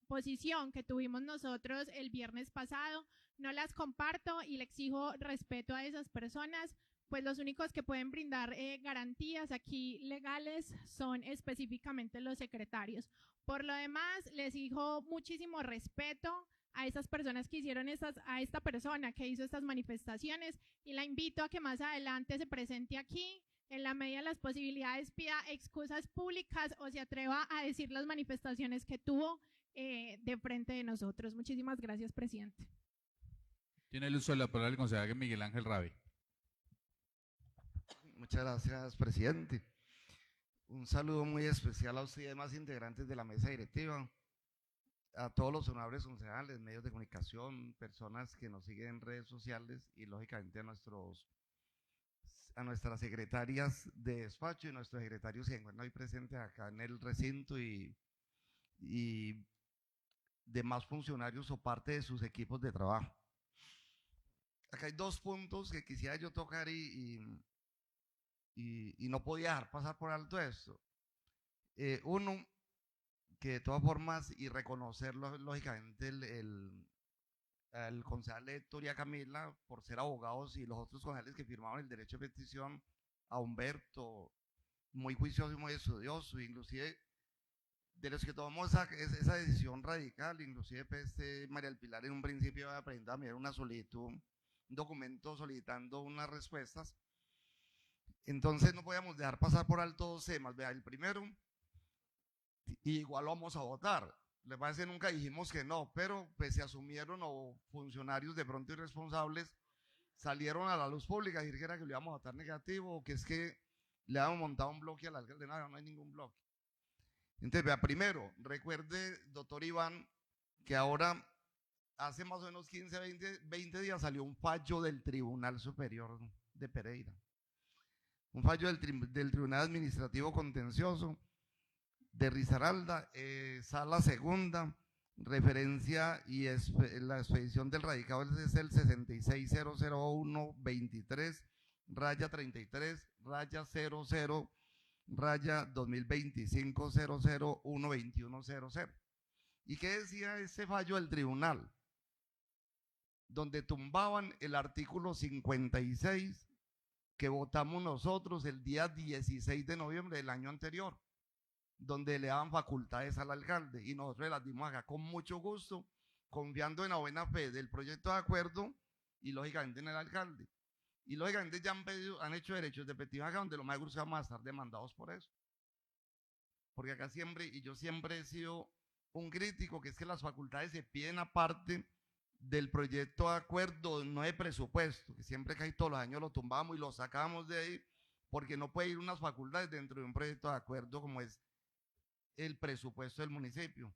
posición que tuvimos nosotros el viernes pasado, no las comparto y le exijo respeto a esas personas, pues los únicos que pueden brindar garantías aquí legales son específicamente los secretarios. Por lo demás, les exijo muchísimo respeto a estas personas que hicieron a esta persona que hizo estas manifestaciones y la invito a que más adelante se presente aquí, en la medida de las posibilidades pida excusas públicas o se atreva a decir las manifestaciones que tuvo de frente de nosotros. Muchísimas gracias, presidente. Tiene el uso de la palabra el concejal Miguel Ángel Rabe. Muchas gracias, presidente. Un saludo muy especial a usted y demás integrantes de la mesa directiva, a todos los honorables concejales, medios de comunicación, personas que nos siguen en redes sociales y lógicamente a nuestras secretarias de despacho y nuestros secretarios que se encuentran hoy presentes acá en el recinto y demás funcionarios o parte de sus equipos de trabajo. Acá hay dos puntos que quisiera yo tocar y no podía dejar pasar por alto esto. Uno, que de todas formas, y reconocerlo lógicamente el concejal Héctor y a Camila por ser abogados y los otros concejales que firmaron el derecho de petición, a Humberto, muy juicioso y muy estudioso, inclusive de los que tomamos esa decisión radical, inclusive pues, María del Pilar en un principio había presentado a mí una solicitud, un documento solicitando unas respuestas. Entonces no podíamos dejar pasar por alto dos temas. Vea, el primero, y igual lo vamos a votar. Les parece, nunca dijimos que no, pero pues se asumieron o funcionarios de pronto irresponsables salieron a la luz pública y dijeron que lo íbamos a votar negativo o que es que le habíamos montado un bloque al alcalde. No hay ningún bloque. Entonces, vea, primero, recuerde, doctor Iván, que ahora hace más o menos 15, 20 días salió un fallo del Tribunal Superior de Pereira. Un fallo del Tribunal Administrativo Contencioso de Risaralda, sala segunda, referencia y la expedición del radicado es el 6600123, raya 33, raya 00, raya 2025 00012100. ¿Y qué decía ese fallo del tribunal? Donde tumbaban el artículo 56 que votamos nosotros el día 16 de noviembre del año anterior, donde le daban facultades al alcalde y nosotros las dimos acá con mucho gusto, confiando en la buena fe del proyecto de acuerdo y lógicamente en el alcalde. Y lógicamente ya han hecho derechos de petición acá, donde lo más seguro es que vamos a estar demandados por eso. Porque acá siempre, y yo siempre he sido un crítico, que es que las facultades se piden aparte del proyecto de acuerdo, no de presupuesto, que siempre casi todos los años lo tumbamos y lo sacamos de ahí, porque no puede ir unas facultades dentro de un proyecto de acuerdo como es el presupuesto del municipio,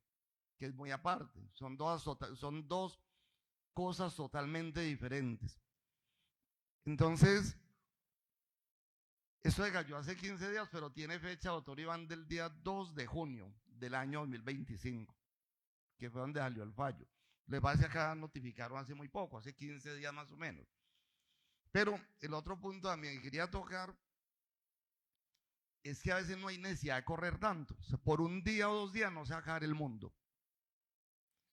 que es muy aparte. Son dos cosas totalmente diferentes. Entonces, esto se cayó hace 15 días, pero tiene fecha, doctor Iván, del día 2 de junio del año 2025, que fue donde salió el fallo. Les parece acá notificaron hace muy poco, hace 15 días más o menos. Pero el otro punto también que quería tocar es que a veces no hay necesidad de correr tanto. O sea, por un día o 2 días no se va a acabar el mundo.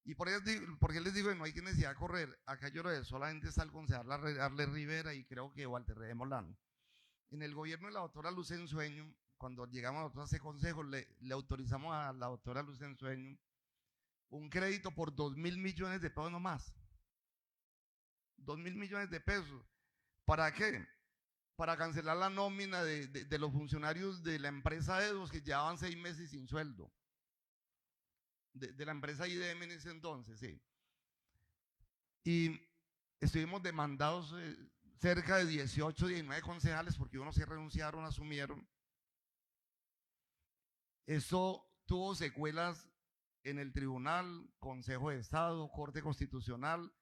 Y por qué les digo que no hay necesidad de correr. Acá yo solamente está el concejal Arle Rivera y creo que Walter de Molano. En el gobierno de la doctora Luz Ensueño, cuando llegamos nosotros a ese consejo, le autorizamos a la doctora Luz Ensueño un crédito por 2.000 millones de pesos nomás. 2.000 millones de pesos. ¿Para qué? Para cancelar la nómina de los funcionarios de la empresa EDOS que llevaban 6 meses sin sueldo. De la empresa IDM en ese entonces, sí. Y estuvimos demandados cerca de 18, 19 concejales porque unos se renunciaron, asumieron. Eso tuvo secuelas en el tribunal, Consejo de Estado, Corte Constitucional,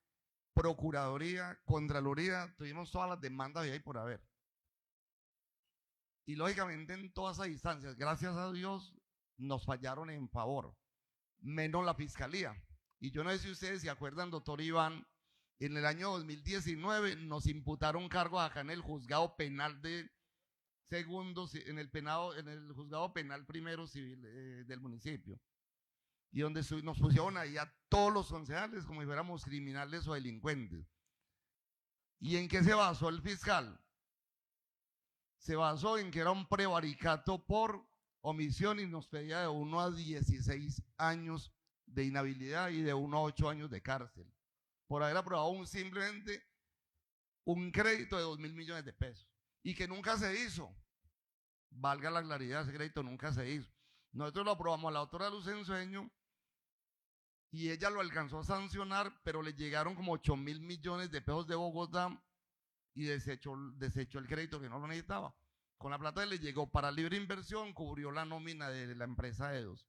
Procuraduría, Contraloría, tuvimos todas las demandas de ahí por haber. Y lógicamente en todas esas instancias, gracias a Dios, nos fallaron en favor, menos la Fiscalía. Y yo no sé si ustedes se acuerdan, doctor Iván, en el año 2019 nos imputaron cargos acá en el juzgado penal de segundo, en el juzgado penal primero civil del municipio. Y donde nos pusieron ahí a todos los concejales como si fuéramos criminales o delincuentes. ¿Y en qué se basó el fiscal? Se basó en que era un prevaricato por omisión y nos pedía de 1 a 16 años de inhabilidad y de 1 a 8 años de cárcel por haber aprobado simplemente un crédito de 2.000 millones de pesos y que nunca se hizo. Valga la claridad, ese crédito nunca se hizo. Nosotros lo aprobamos a la doctora Luz Ensueño y ella lo alcanzó a sancionar, pero le llegaron como 8.000 millones de pesos de Bogotá y desechó el crédito que no lo necesitaba. Con la plata que le llegó para libre inversión, cubrió la nómina de la empresa EDOS.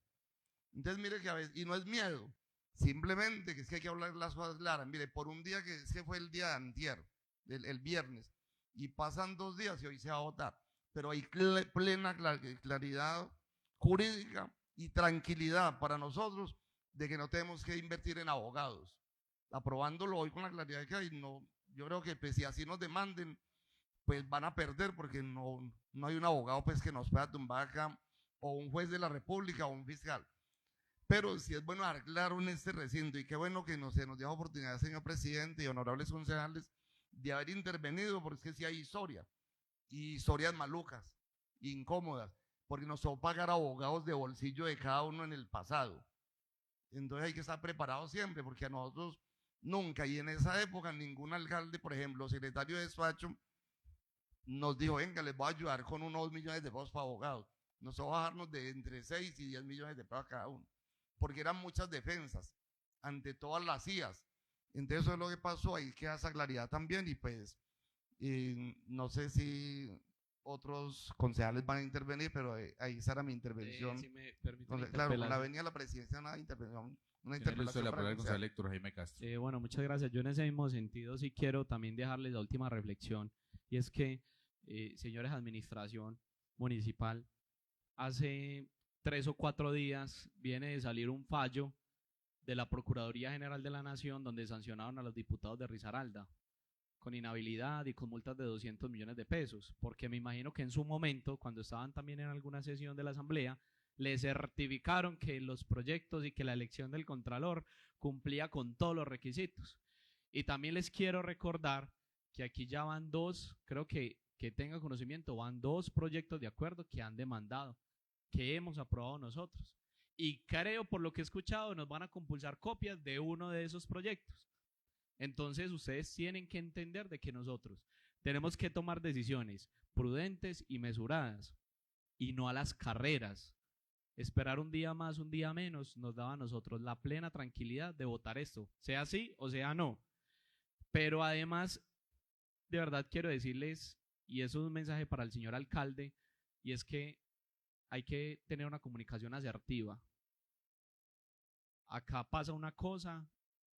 Entonces, mire que a veces, y no es miedo, simplemente que es que hay que hablar las cosas claras. Mire, por un día que es que fue el día de antier, el viernes, y pasan 2 días y hoy se va a votar. Pero hay plena claridad jurídica y tranquilidad para nosotros de que no tenemos que invertir en abogados. Aprobándolo hoy con la claridad que hay, no, yo creo que pues, si así nos demanden, pues van a perder porque no hay un abogado pues, que nos pueda tumbar acá, o un juez de la República o un fiscal. Pero sí es bueno dar claro en este recinto, y qué bueno que se nos dio la oportunidad, señor presidente y honorables concejales, de haber intervenido, porque es que sí hay historia, y historias malucas, incómodas, porque nos tocó pagar abogados de bolsillo de cada uno en el pasado. Entonces hay que estar preparados siempre, porque a nosotros nunca, y en esa época ningún alcalde, por ejemplo, secretario de despacho, nos dijo, venga, les voy a ayudar con unos 2 millones de pesos para abogados. Nos va a bajarnos de entre 6 y 10 millones de pesos a cada uno, porque eran muchas defensas ante todas las CIAs. Entonces eso es lo que pasó, ahí queda esa claridad también, y pues no sé si otros concejales van a intervenir, pero ahí estará mi intervención. Si me permite Entonces, claro, con la venida de la presidencia una intervención. La palabra concejal Héctor Jaime Castro. Bueno, muchas gracias. Yo en ese mismo sentido sí quiero también dejarles la última reflexión, y es que, señores administración municipal, hace 3 o 4 días viene de salir un fallo de la Procuraduría General de la Nación donde sancionaron a los diputados de Risaralda con inhabilidad y con multas de 200 millones de pesos, porque me imagino que en su momento, cuando estaban también en alguna sesión de la Asamblea, les certificaron que los proyectos y que la elección del Contralor cumplía con todos los requisitos. Y también les quiero recordar que aquí ya van 2, creo que tenga conocimiento, van 2 proyectos de acuerdo que han demandado, que hemos aprobado nosotros. Y creo, por lo que he escuchado, nos van a compulsar copias de uno de esos proyectos. Entonces, ustedes tienen que entender de que nosotros tenemos que tomar decisiones prudentes y mesuradas, y no a las carreras. Esperar un día más, un día menos, nos daba a nosotros la plena tranquilidad de votar esto, sea sí o sea no. Pero además, de verdad quiero decirles, y eso es un mensaje para el señor alcalde, y es que hay que tener una comunicación asertiva. Acá pasa una cosa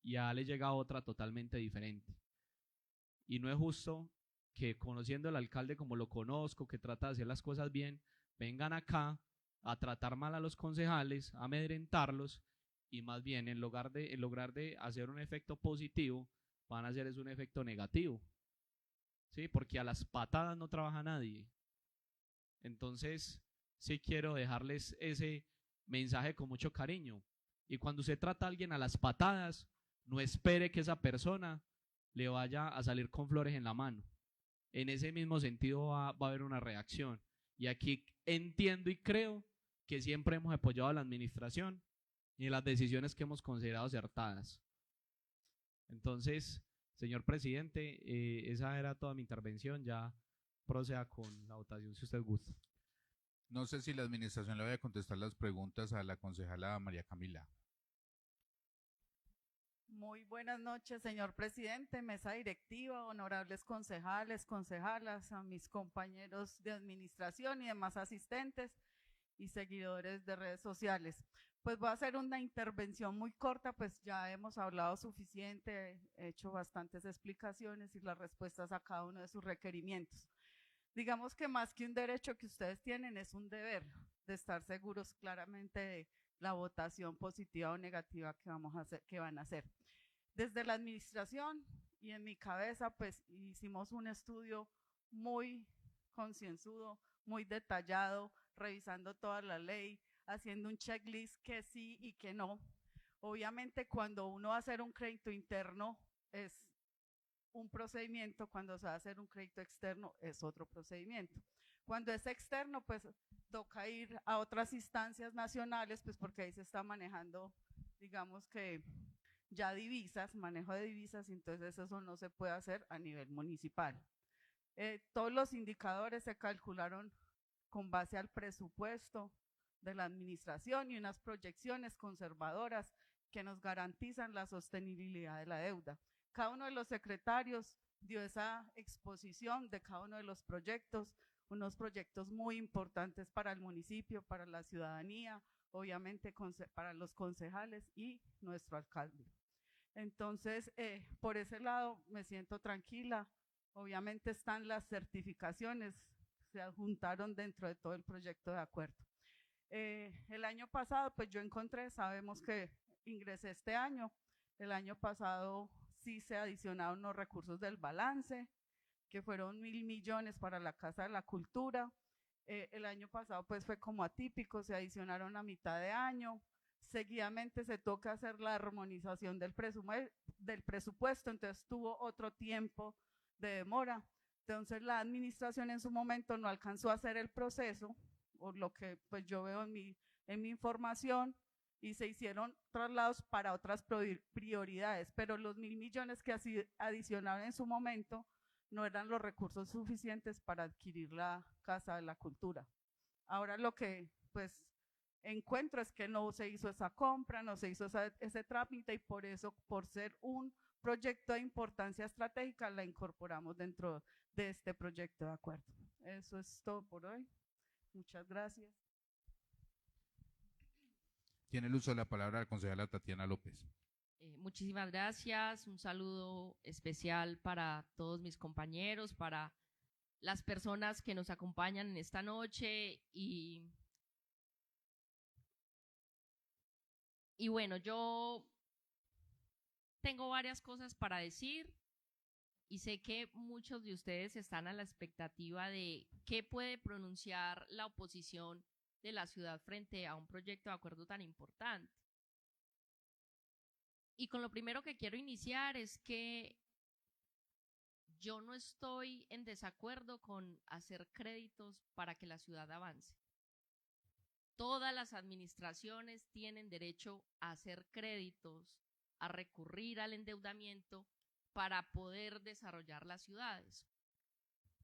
y a le llega otra totalmente diferente. Y no es justo que, conociendo al alcalde como lo conozco, que trata de hacer las cosas bien, vengan acá a tratar mal a los concejales, a amedrentarlos, y más bien en lugar de hacer un efecto positivo, van a hacer es un efecto negativo. ¿Sí? Porque a las patadas no trabaja nadie. Entonces, sí quiero dejarles ese mensaje con mucho cariño. Y cuando usted trata a alguien a las patadas, no espere que esa persona le vaya a salir con flores en la mano. En ese mismo sentido va a haber una reacción. Y aquí entiendo y creo que siempre hemos apoyado a la administración y las decisiones que hemos considerado acertadas. Entonces, señor presidente, esa era toda mi intervención. Ya proceda con la votación si usted gusta. No sé si la administración le vaya a contestar las preguntas a la concejala María Camila. Muy buenas noches, señor presidente, mesa directiva, honorables concejales, concejalas, a mis compañeros de administración y demás asistentes y seguidores de redes sociales. Pues voy a hacer una intervención muy corta, pues ya hemos hablado suficiente, he hecho bastantes explicaciones y las respuestas a cada uno de sus requerimientos. Digamos que más que un derecho que ustedes tienen, es un deber de estar seguros claramente de la votación positiva o negativa que vamos a hacer, que van a hacer. Desde la administración y en mi cabeza, pues hicimos un estudio muy concienzudo, muy detallado, revisando toda la ley, haciendo un checklist que sí y que no. Obviamente cuando uno va a hacer un crédito interno es un procedimiento, cuando se va a hacer un crédito externo es otro procedimiento. Cuando es externo, pues toca ir a otras instancias nacionales, pues porque ahí se está manejando, digamos que ya divisas, manejo de divisas, entonces eso no se puede hacer a nivel municipal. Todos los indicadores se calcularon con base al presupuesto de la administración y unas proyecciones conservadoras que nos garantizan la sostenibilidad de la deuda. Cada uno de los secretarios dio esa exposición de cada uno de los proyectos, unos proyectos muy importantes para el municipio, para la ciudadanía, obviamente para los concejales y nuestro alcalde. Entonces, por ese lado me siento tranquila. Obviamente están las certificaciones, se adjuntaron dentro de todo el proyecto de acuerdo. El año pasado, pues yo encontré, sabemos que ingresé este año, el año pasado sí se adicionaron los recursos del balance, que fueron 1.000 millones para la Casa de la Cultura. El año pasado pues fue como atípico, se adicionaron a mitad de año. Seguidamente se toca hacer la armonización del presupuesto, entonces tuvo otro tiempo de demora. Entonces la administración en su momento no alcanzó a hacer el proceso, por lo que pues yo veo en mi información, y se hicieron traslados para otras prioridades, pero los 1.000 millones que adicionaron en su momento no eran los recursos suficientes para adquirir la Casa de la Cultura. Ahora lo que pues encuentro es que no se hizo esa compra, no se hizo ese trámite, y por eso, por ser un proyecto de importancia estratégica, la incorporamos dentro de este proyecto de acuerdo. Eso es todo por hoy. Muchas gracias. Tiene el uso de la palabra la concejala Tatiana López. Muchísimas gracias. Un saludo especial para todos mis compañeros, para las personas que nos acompañan en esta noche. Y bueno, yo tengo varias cosas para decir y sé que muchos de ustedes están a la expectativa de qué puede pronunciar la oposición de la ciudad frente a un proyecto de acuerdo tan importante. Y con lo primero que quiero iniciar es que yo no estoy en desacuerdo con hacer créditos para que la ciudad avance. Todas las administraciones tienen derecho a hacer créditos, a recurrir al endeudamiento para poder desarrollar las ciudades.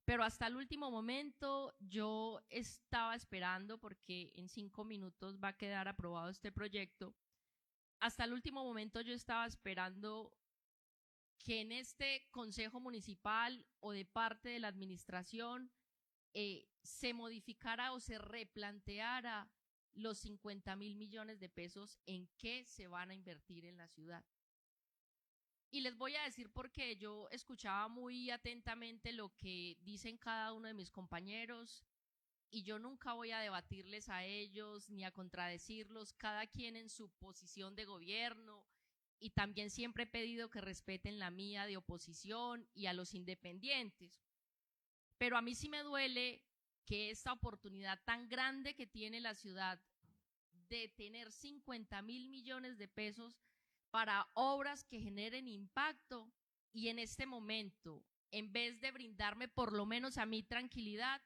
Pero hasta el último momento yo estaba esperando, porque en 5 minutos va a quedar aprobado este proyecto, hasta el último momento yo estaba esperando que en este consejo municipal o de parte de la administración se modificara o se replanteara los 50.000 millones de pesos en qué se van a invertir en la ciudad. Y les voy a decir por qué. Yo escuchaba muy atentamente lo que dicen cada uno de mis compañeros y yo nunca voy a debatirles a ellos ni a contradecirlos, cada quien en su posición de gobierno, y también siempre he pedido que respeten la mía de oposición y a los independientes. Pero a mí sí me duele que esta oportunidad tan grande que tiene la ciudad de tener 50.000 millones de pesos para obras que generen impacto, y en este momento, en vez de brindarme por lo menos a mí tranquilidad,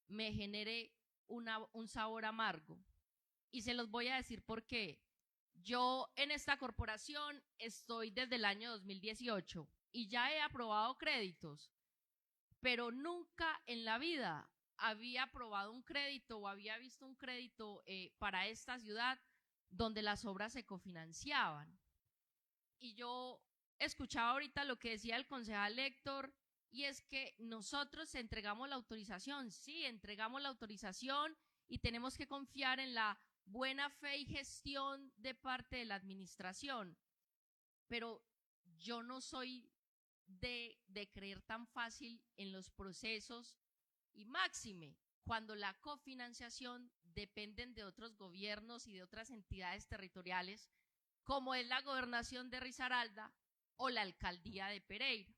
me genere un sabor amargo. Y se los voy a decir por qué. Yo en esta corporación estoy desde el año 2018 y ya he aprobado créditos, pero nunca en la vida había aprobado un crédito o había visto un crédito para esta ciudad donde las obras se cofinanciaban. Y yo escuchaba ahorita lo que decía el concejal Héctor, y es que nosotros entregamos la autorización, sí, entregamos la autorización y tenemos que confiar en la buena fe y gestión de parte de la administración, pero yo no soy de creer tan fácil en los procesos y máxime cuando la cofinanciación dependen de otros gobiernos y de otras entidades territoriales, como es la gobernación de Risaralda o la alcaldía de Pereira.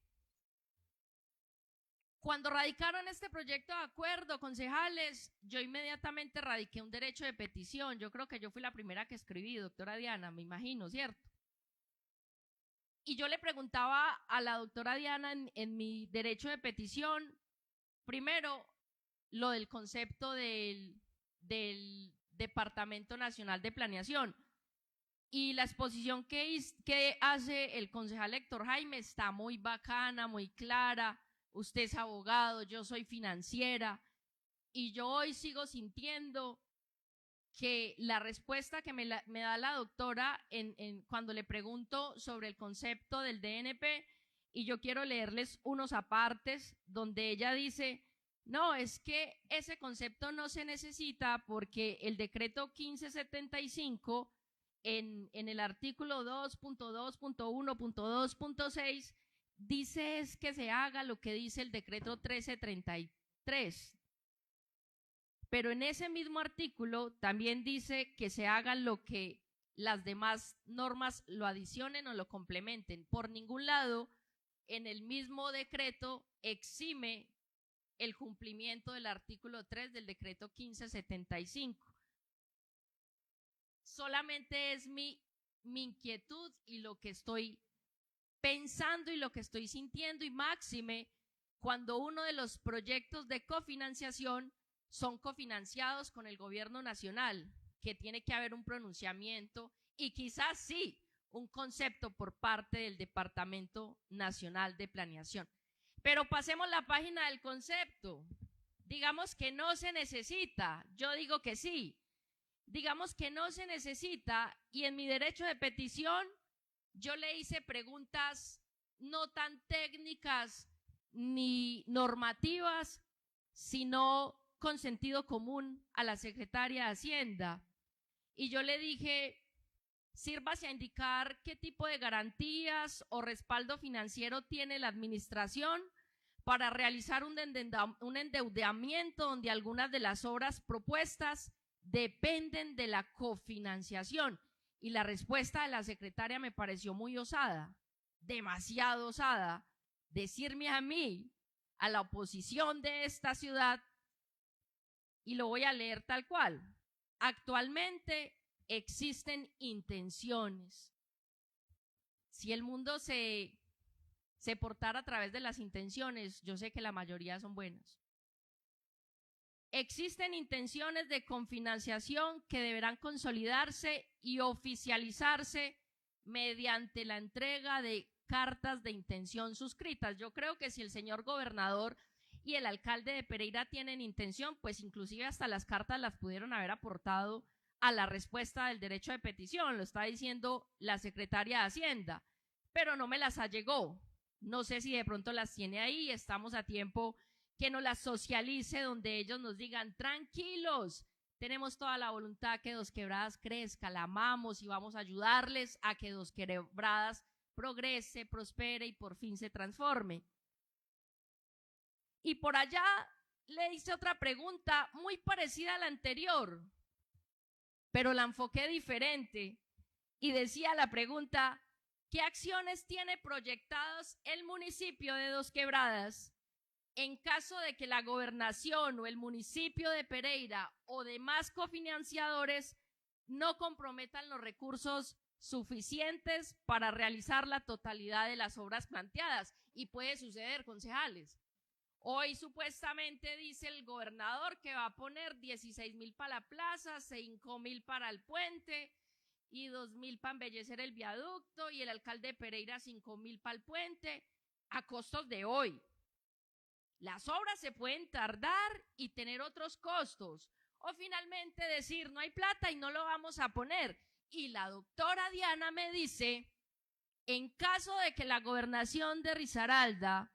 Cuando radicaron este proyecto de acuerdo, concejales, yo inmediatamente radiqué un derecho de petición. Yo creo que yo fui la primera que escribí, doctora Diana, me imagino, ¿cierto? Y yo le preguntaba a la doctora Diana en mi derecho de petición, primero, lo del concepto del Departamento Nacional de Planeación. Y la exposición que hace el concejal Héctor Jaime está muy bacana, muy clara. Usted es abogado, yo soy financiera, y yo hoy sigo sintiendo que la respuesta que me da la doctora cuando le pregunto sobre el concepto del DNP, y yo quiero leerles unos apartes donde ella dice, no, es que ese concepto no se necesita porque el decreto 1575 en el artículo 2.2.1.2.6 dice es que se haga lo que dice el decreto 1333. Pero en ese mismo artículo también dice que se haga lo que las demás normas lo adicionen o lo complementen. Por ningún lado, en el mismo decreto exime el cumplimiento del artículo 3 del decreto 1575. Solamente es mi inquietud y lo que estoy pensando y lo que estoy sintiendo, y máxime cuando uno de los proyectos de cofinanciación son cofinanciados con el gobierno nacional, que tiene que haber un pronunciamiento y quizás sí un concepto por parte del Departamento Nacional de Planeación. Pero pasemos la página del concepto. Digamos que no se necesita, yo digo que sí. Digamos que no se necesita, y en mi derecho de petición yo le hice preguntas no tan técnicas ni normativas, sino con sentido común a la secretaria de Hacienda. Y yo le dije, sírvase a indicar qué tipo de garantías o respaldo financiero tiene la administración para realizar un endeudamiento donde algunas de las obras propuestas dependen de la cofinanciación. Y la respuesta de la secretaria me pareció muy osada, demasiado osada, decirme a mí, a la oposición de esta ciudad, y lo voy a leer tal cual. Actualmente existen intenciones. Si el mundo se portara a través de las intenciones, yo sé que la mayoría son buenas. Existen intenciones de cofinanciación que deberán consolidarse y oficializarse mediante la entrega de cartas de intención suscritas. Yo creo que si el señor gobernador y el alcalde de Pereira tienen intención, pues inclusive hasta las cartas las pudieron haber aportado a la respuesta del derecho de petición, lo está diciendo la secretaria de Hacienda, pero no me las allegó. No sé si de pronto las tiene ahí, estamos a tiempo que nos las socialice, donde ellos nos digan, tranquilos, tenemos toda la voluntad que Dos Quebradas crezca, la amamos y vamos a ayudarles a que Dos Quebradas progrese, prospere y por fin se transforme. Y por allá le hice otra pregunta muy parecida a la anterior, pero la enfoqué diferente y decía la pregunta, ¿qué acciones tiene proyectadas el municipio de Dos Quebradas en caso de que la gobernación o el municipio de Pereira o demás cofinanciadores no comprometan los recursos suficientes para realizar la totalidad de las obras planteadas? Y puede suceder, concejales. Hoy supuestamente dice el gobernador que va a poner 16.000 para la plaza, 5.000 para el puente y 2.000 para embellecer el viaducto, y el alcalde de Pereira 5.000 para el puente a costos de hoy. Las obras se pueden tardar y tener otros costos, o finalmente decir no hay plata y no lo vamos a poner. Y la doctora Diana me dice, en caso de que la gobernación de Risaralda,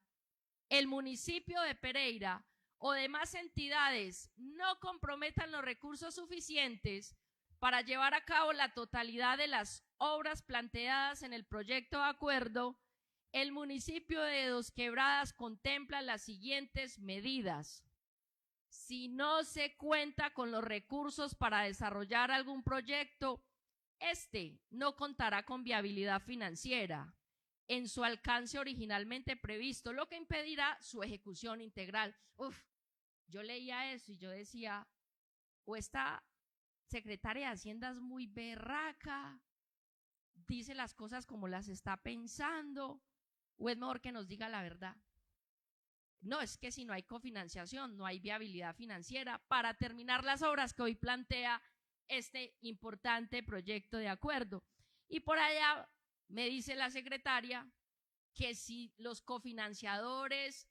el municipio de Pereira o demás entidades no comprometan los recursos suficientes, para llevar a cabo la totalidad de las obras planteadas en el proyecto de acuerdo, el municipio de Dos Quebradas contempla las siguientes medidas. Si no se cuenta con los recursos para desarrollar algún proyecto, este no contará con viabilidad financiera en su alcance originalmente previsto, lo que impedirá su ejecución integral. Yo leía eso y yo decía, o esta secretaria de Hacienda es muy berraca, dice las cosas como las está pensando, o es mejor que nos diga la verdad. No, es que si no hay cofinanciación, no hay viabilidad financiera para terminar las obras que hoy plantea este importante proyecto de acuerdo. Y por allá me dice la secretaria que si los cofinanciadores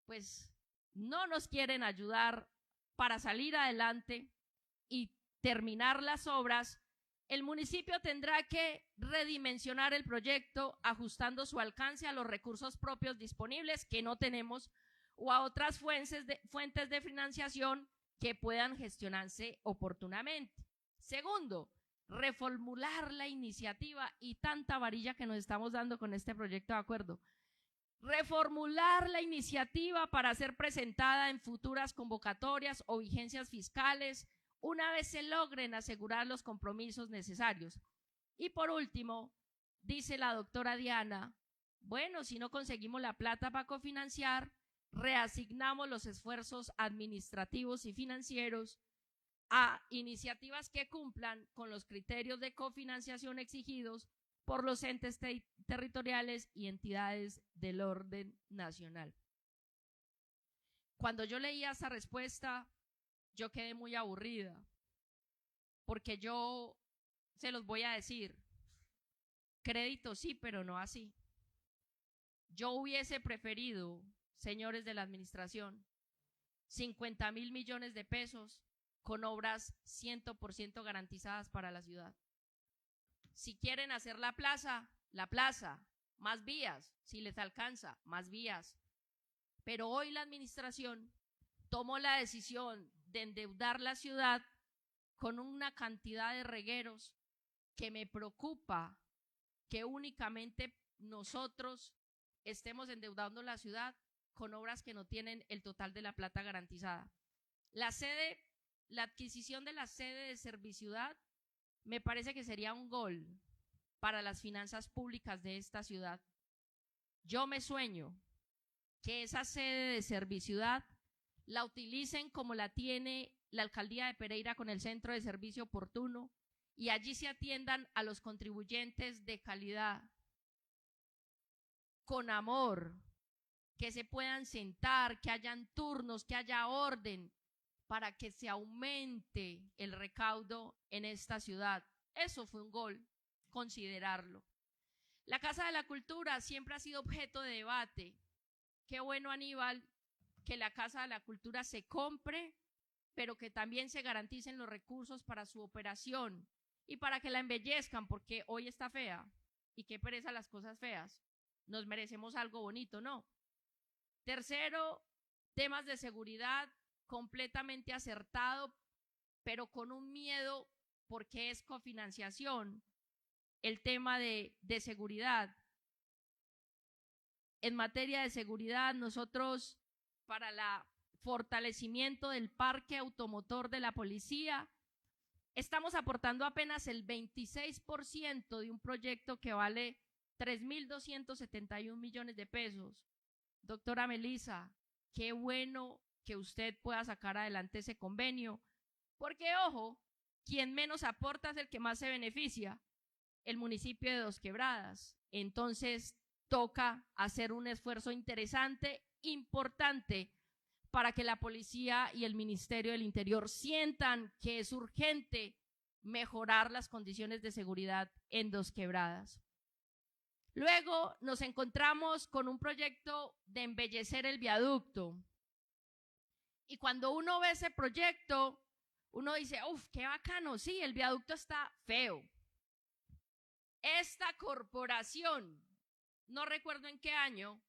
pues no nos quieren ayudar para salir adelante y terminar las obras, el municipio tendrá que redimensionar el proyecto ajustando su alcance a los recursos propios disponibles que no tenemos o a otras fuentes de financiación que puedan gestionarse oportunamente. Segundo, reformular la iniciativa y tanta varilla que nos estamos dando con este proyecto de acuerdo. Reformular la iniciativa para ser presentada en futuras convocatorias o vigencias fiscales una vez se logren asegurar los compromisos necesarios. Y por último, dice la doctora Diana, bueno, si no conseguimos la plata para cofinanciar, reasignamos los esfuerzos administrativos y financieros a iniciativas que cumplan con los criterios de cofinanciación exigidos por los entes territoriales y entidades del orden nacional. Cuando yo leía esa respuesta, yo quedé muy aburrida, porque yo se los voy a decir, crédito sí, pero no así. Yo hubiese preferido, señores de la administración, 50.000 millones de pesos con obras 100% garantizadas para la ciudad. Si quieren hacer la plaza, más vías, si les alcanza, más vías. Pero hoy la administración tomó la decisión de endeudar la ciudad con una cantidad de regueros que me preocupa que únicamente nosotros estemos endeudando la ciudad con obras que no tienen el total de la plata garantizada. La adquisición de la sede de Serviciudad me parece que sería un gol para las finanzas públicas de esta ciudad. Yo me sueño que esa sede de Serviciudad la utilicen como la tiene la alcaldía de Pereira con el centro de servicio oportuno y allí se atiendan a los contribuyentes de calidad, con amor, que se puedan sentar, que hayan turnos, que haya orden para que se aumente el recaudo en esta ciudad. Eso fue un gol, considerarlo. La Casa de la Cultura siempre ha sido objeto de debate. Qué bueno, Aníbal, que la Casa de la Cultura se compre, pero que también se garanticen los recursos para su operación y para que la embellezcan, porque hoy está fea y qué pereza las cosas feas. Nos merecemos algo bonito, ¿no? Tercero, temas de seguridad completamente acertado, pero con un miedo porque es cofinanciación. El tema de seguridad. En materia de seguridad, nosotros para el fortalecimiento del parque automotor de la policía, estamos aportando apenas el 26% de un proyecto que vale 3.271 millones de pesos. Doctora Melissa, qué bueno que usted pueda sacar adelante ese convenio, porque ojo, quien menos aporta es el que más se beneficia, el municipio de Dos Quebradas. Entonces toca hacer un esfuerzo interesante, importante, para que la policía y el Ministerio del Interior sientan que es urgente mejorar las condiciones de seguridad en Dos Quebradas. Luego nos encontramos con un proyecto de embellecer el viaducto. Y cuando uno ve ese proyecto, uno dice, ¡uf, qué bacano! Sí, el viaducto está feo. Esta corporación, no recuerdo en qué año,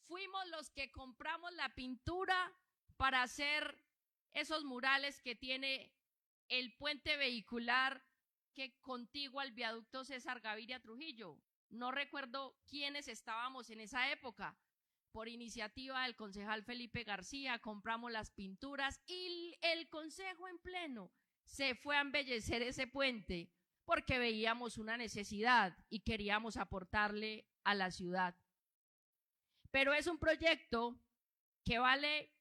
fuimos los que compramos la pintura para hacer esos murales que tiene el puente vehicular que contigua al viaducto César Gaviria Trujillo. No recuerdo quiénes estábamos en esa época. Por iniciativa del concejal Felipe García, compramos las pinturas y el consejo en pleno se fue a embellecer ese puente porque veíamos una necesidad y queríamos aportarle a la ciudad. Pero es un proyecto que vale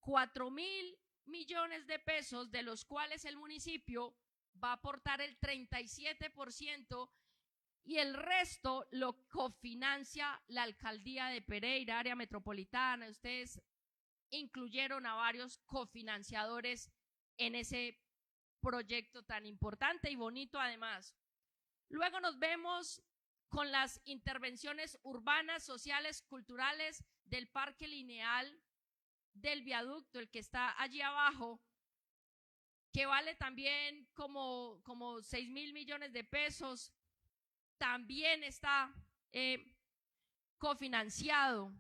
4.000 millones de pesos, de los cuales el municipio va a aportar el 37% y el resto lo cofinancia la alcaldía de Pereira, área metropolitana. Ustedes incluyeron a varios cofinanciadores en ese proyecto tan importante y bonito además. Luego nos vemos con las intervenciones urbanas, sociales, culturales del Parque Lineal del viaducto, el que está allí abajo, que vale también como 6.000 millones de pesos, también está cofinanciado.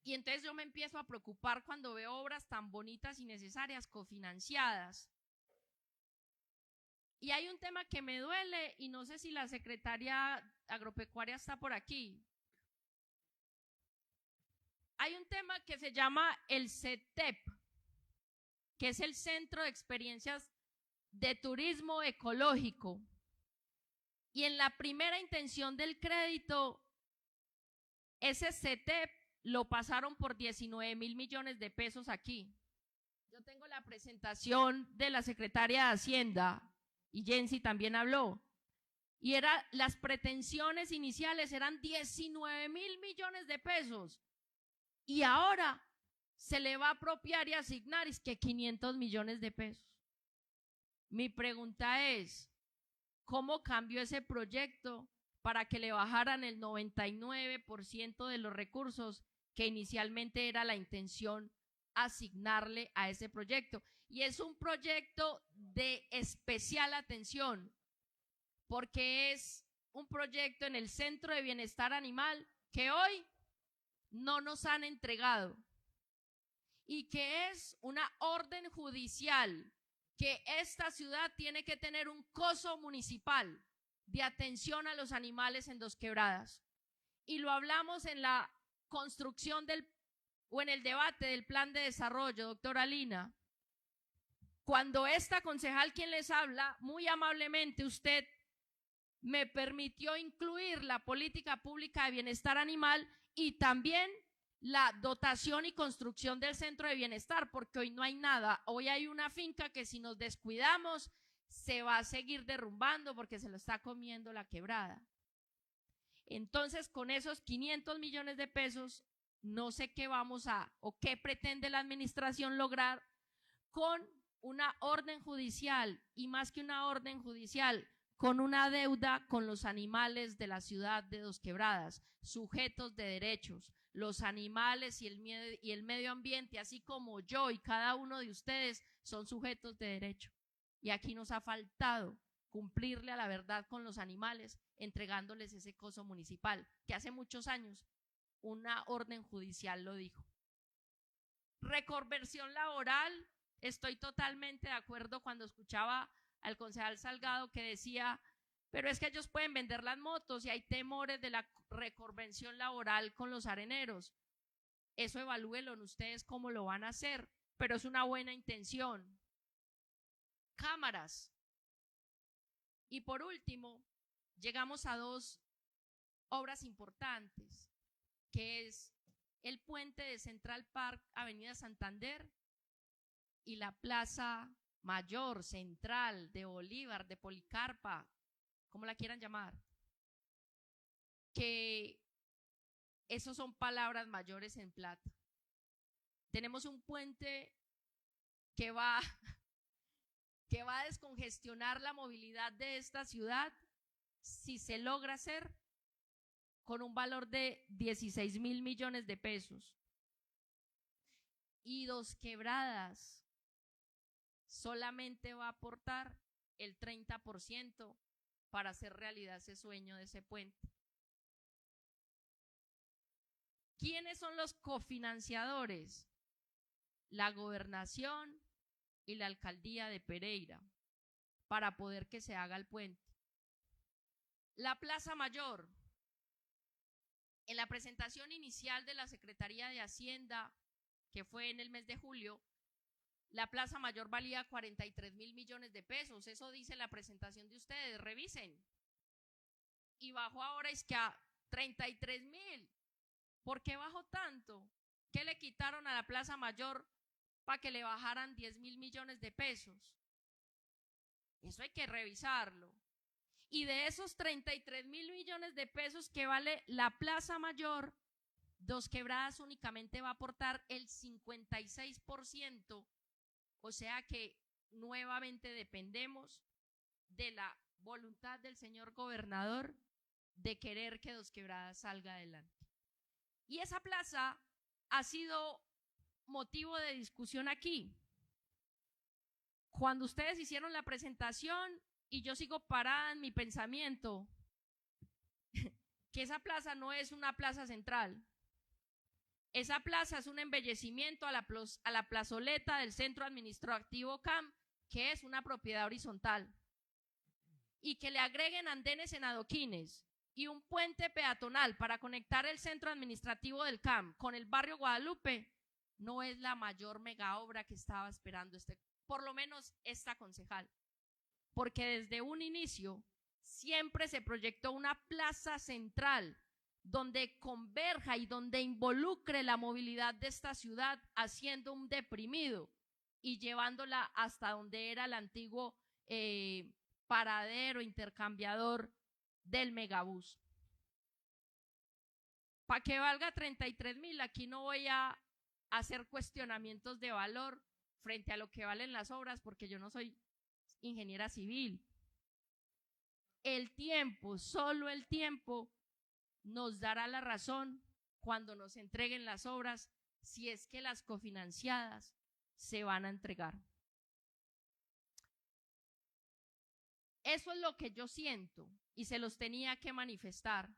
Y entonces yo me empiezo a preocupar cuando veo obras tan bonitas y necesarias cofinanciadas. Y hay un tema que me duele y no sé si la secretaria agropecuaria está por aquí. Hay un tema que se llama el CETEP, que es el Centro de Experiencias de Turismo Ecológico. Y en la primera intención del crédito, ese CETEP lo pasaron por 19.000 millones de pesos aquí. Yo tengo la presentación de la secretaria de Hacienda y Jensi también habló. Y las pretensiones iniciales eran 19.000 millones de pesos. Y ahora se le va a apropiar y asignar es que 500 millones de pesos. Mi pregunta es, ¿cómo cambió ese proyecto para que le bajaran el 99% de los recursos que inicialmente era la intención asignarle a ese proyecto? Y es un proyecto de especial atención, porque es un proyecto en el Centro de Bienestar Animal que hoy no nos han entregado y que es una orden judicial que esta ciudad tiene que tener un coso municipal de atención a los animales en Dos Quebradas. Y lo hablamos en la construcción o en el debate del plan de desarrollo, doctora Lina, cuando esta concejal quien les habla, muy amablemente usted me permitió incluir la política pública de bienestar animal y también la dotación y construcción del centro de bienestar, porque hoy no hay nada. Hoy hay una finca que si nos descuidamos se va a seguir derrumbando porque se lo está comiendo la quebrada. Entonces, con esos 500 millones de pesos, no sé qué vamos o qué pretende la administración lograr con una orden judicial, y más que una orden judicial, con una deuda con los animales de la ciudad de Dos Quebradas, sujetos de derechos. Los animales y el medio ambiente, así como yo y cada uno de ustedes, son sujetos de derecho. Y aquí nos ha faltado cumplirle a la verdad con los animales, entregándoles ese coso municipal, que hace muchos años una orden judicial lo dijo. Reconversión laboral, estoy totalmente de acuerdo cuando escuchaba al concejal Salgado que decía, pero es que ellos pueden vender las motos y hay temores de la reconversión laboral con los areneros. Eso evalúenlo ustedes cómo lo van a hacer, pero es una buena intención. Cámaras. Y por último, llegamos a dos obras importantes, que es el puente de Central Park, Avenida Santander, y la Plaza Mayor, Central, de Bolívar, de Policarpa, como la quieran llamar, que esos son palabras mayores en plata. Tenemos un puente que va a descongestionar la movilidad de esta ciudad si se logra hacer con un valor de 16.000 millones de pesos. Y Dos Quebradas solamente va a aportar el 30% para hacer realidad ese sueño de ese puente. ¿Quiénes son los cofinanciadores? La gobernación, y la alcaldía de Pereira para poder que se haga el puente. La Plaza Mayor, en la presentación inicial de la Secretaría de Hacienda, que fue en el mes de julio, la Plaza Mayor valía 43.000 millones de pesos. Eso dice la presentación de ustedes, revisen. Y bajó ahora es que a 33.000. ¿Por qué bajó tanto? ¿Qué le quitaron a la Plaza Mayor para que le bajaran 10.000 millones de pesos? Eso hay que revisarlo. Y de esos 33.000 millones de pesos que vale la Plaza Mayor, Dos Quebradas únicamente va a aportar el 56%, o sea que nuevamente dependemos de la voluntad del señor gobernador de querer que Dos Quebradas salga adelante. Y esa plaza ha sido motivo de discusión aquí. Cuando ustedes hicieron la presentación, y yo sigo parada en mi pensamiento, que esa plaza no es una plaza central. Esa plaza es un embellecimiento a la plazoleta del Centro Administrativo CAM, que es una propiedad horizontal. Y que le agreguen andenes en adoquines y un puente peatonal para conectar el Centro Administrativo del CAM con el barrio Guadalupe, no es la mayor mega obra que estaba esperando por lo menos esta concejal. Porque desde un inicio siempre se proyectó una plaza central donde converja y donde involucre la movilidad de esta ciudad, haciendo un deprimido y llevándola hasta donde era el antiguo paradero intercambiador del megabús. Para que valga 33.000, aquí no voy a hacer cuestionamientos de valor frente a lo que valen las obras, porque yo no soy ingeniera civil. El tiempo, solo el tiempo, nos dará la razón cuando nos entreguen las obras, si es que las cofinanciadas se van a entregar. Eso es lo que yo siento y se los tenía que manifestar.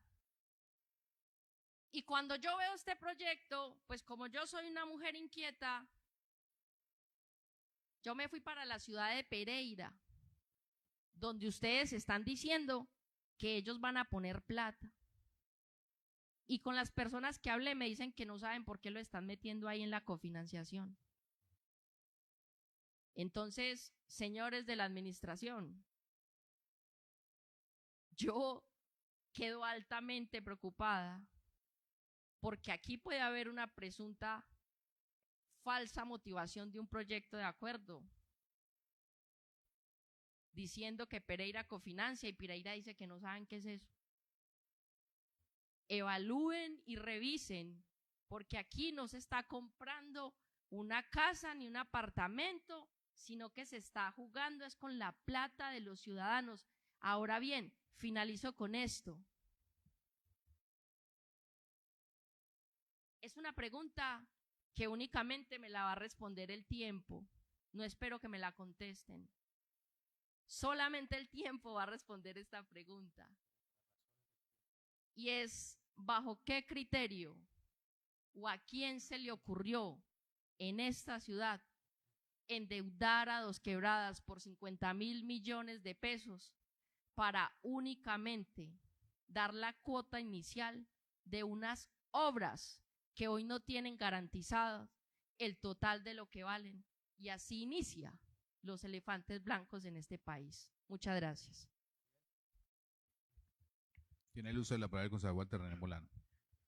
Y cuando yo veo este proyecto, pues como yo soy una mujer inquieta, yo me fui para la ciudad de Pereira, donde ustedes están diciendo que ellos van a poner plata. Y con las personas que hablé me dicen que no saben por qué lo están metiendo ahí en la cofinanciación. Entonces, señores de la administración, yo quedo altamente preocupada porque aquí puede haber una presunta falsa motivación de un proyecto de acuerdo, diciendo que Pereira cofinancia y Pereira dice que no saben qué es eso. Evalúen y revisen, porque aquí no se está comprando una casa ni un apartamento, sino que se está jugando es con la plata de los ciudadanos. Ahora bien, finalizo con esto. Es una pregunta que únicamente me la va a responder el tiempo. No espero que me la contesten. Solamente el tiempo va a responder esta pregunta. Y es, ¿bajo qué criterio o a quién se le ocurrió en esta ciudad endeudar a Dos Quebradas por 50.000 millones de pesos para únicamente dar la cuota inicial de unas obras que hoy no tienen garantizado el total de lo que valen? Y así inicia los elefantes blancos en este país. Muchas gracias. Tiene el uso de la palabra el concejal Walter René Molano.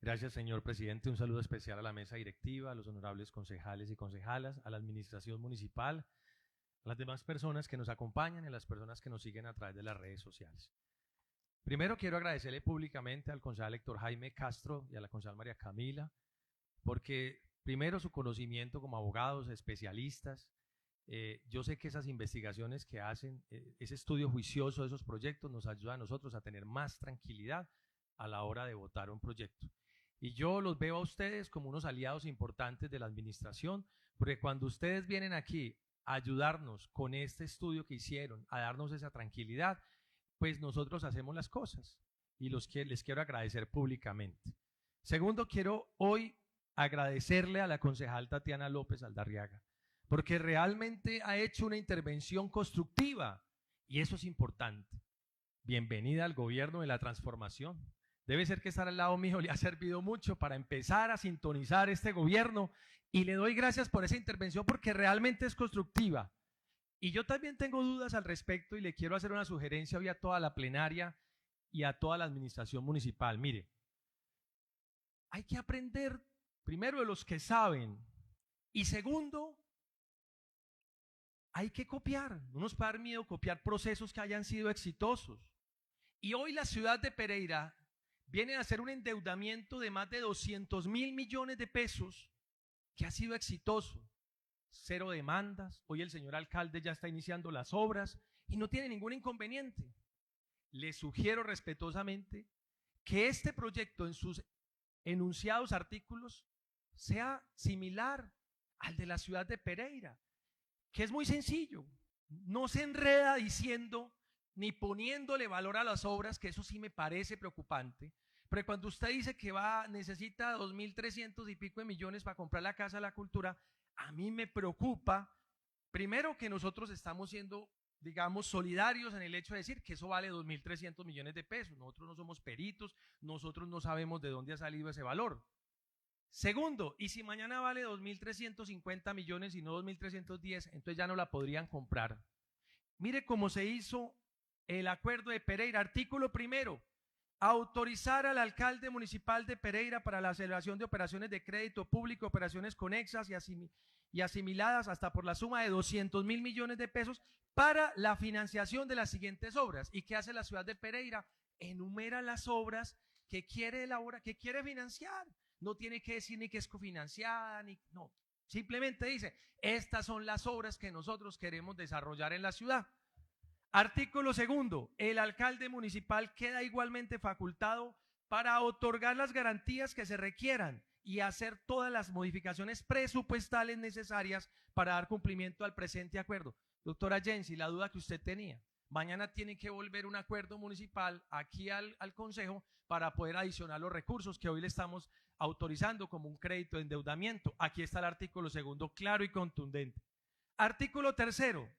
Gracias, señor presidente. Un saludo especial a la mesa directiva, a los honorables concejales y concejalas, a la administración municipal, a las demás personas que nos acompañan y a las personas que nos siguen a través de las redes sociales. Primero quiero agradecerle públicamente al concejal Héctor Jaime Castro y a la concejal María Camila, porque primero su conocimiento como abogados, especialistas. Yo sé que esas investigaciones que hacen, ese estudio juicioso de esos proyectos nos ayuda a nosotros a tener más tranquilidad a la hora de votar un proyecto. Y yo los veo a ustedes como unos aliados importantes de la administración, porque cuando ustedes vienen aquí a ayudarnos con este estudio que hicieron, a darnos esa tranquilidad, pues nosotros hacemos las cosas y les quiero agradecer públicamente. Segundo, quiero hoy agradecerle a la concejal Tatiana López Aldarriaga, porque realmente ha hecho una intervención constructiva y eso es importante. Bienvenida al gobierno de la transformación. Debe ser que estar al lado mío le ha servido mucho para empezar a sintonizar este gobierno y le doy gracias por esa intervención porque realmente es constructiva. Y yo también tengo dudas al respecto y le quiero hacer una sugerencia hoy a toda la plenaria y a toda la administración municipal. Mire, hay que aprender primero de los que saben y segundo, hay que copiar. No nos puede dar miedo copiar procesos que hayan sido exitosos. Y hoy la ciudad de Pereira viene a hacer un endeudamiento de más de 200.000 millones de pesos que ha sido exitoso. 0 demandas, hoy el señor alcalde ya está iniciando las obras y no tiene ningún inconveniente. Le sugiero respetuosamente que este proyecto en sus enunciados artículos sea similar al de la ciudad de Pereira, que es muy sencillo, no se enreda diciendo ni poniéndole valor a las obras, que eso sí me parece preocupante, pero cuando usted dice que necesita 2.300 y pico de millones para comprar la Casa de la Cultura, a mí me preocupa, primero que nosotros estamos siendo, digamos, solidarios en el hecho de decir que eso vale 2.300 millones de pesos, nosotros no somos peritos, nosotros no sabemos de dónde ha salido ese valor. Segundo, y si mañana vale 2.350 millones y no 2.310, entonces ya no la podrían comprar. Mire cómo se hizo el acuerdo de Pereira. Artículo primero, autorizar al alcalde municipal de Pereira para la celebración de operaciones de crédito público, operaciones conexas y asimiladas hasta por la suma de 200.000 millones de pesos para la financiación de las siguientes obras. ¿Y qué hace la ciudad de Pereira? Enumera las obras que quiere elaborar, que quiere financiar. No tiene que decir ni que es cofinanciada, no. Simplemente dice, estas son las obras que nosotros queremos desarrollar en la ciudad. Artículo segundo, el alcalde municipal queda igualmente facultado para otorgar las garantías que se requieran y hacer todas las modificaciones presupuestales necesarias para dar cumplimiento al presente acuerdo. Doctora Jensi, la duda que usted tenía, mañana tiene que volver un acuerdo municipal aquí al Consejo para poder adicionar los recursos que hoy le estamos autorizando como un crédito de endeudamiento. Aquí está el artículo segundo, claro y contundente. Artículo tercero,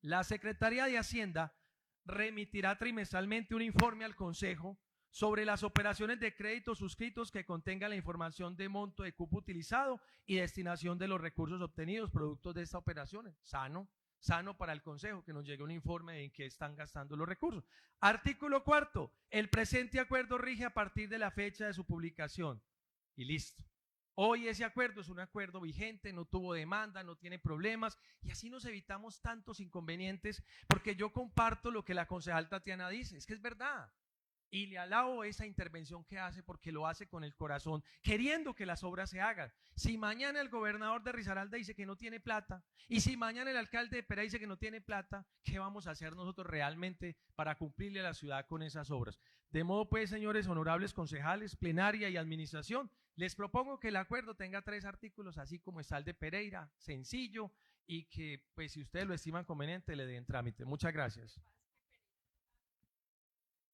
la Secretaría de Hacienda remitirá trimestralmente un informe al Consejo sobre las operaciones de crédito suscritos que contengan la información de monto de cupo utilizado y destinación de los recursos obtenidos productos de esta operación. Sano para el Consejo que nos llegue un informe de en qué están gastando los recursos. Artículo cuarto, el presente acuerdo rige a partir de la fecha de su publicación. Y listo. Hoy ese acuerdo es un acuerdo vigente, no tuvo demanda, no tiene problemas y así nos evitamos tantos inconvenientes porque yo comparto lo que la concejal Tatiana dice, es que es verdad. Y le alabo esa intervención que hace porque lo hace con el corazón, queriendo que las obras se hagan. Si mañana el gobernador de Risaralda dice que no tiene plata y si mañana el alcalde de Pereira dice que no tiene plata, ¿qué vamos a hacer nosotros realmente para cumplirle a la ciudad con esas obras? De modo pues, señores honorables concejales, plenaria y administración, les propongo que el acuerdo tenga 3 artículos, así como está el de Pereira, sencillo, y que pues si ustedes lo estiman conveniente le den trámite. Muchas gracias.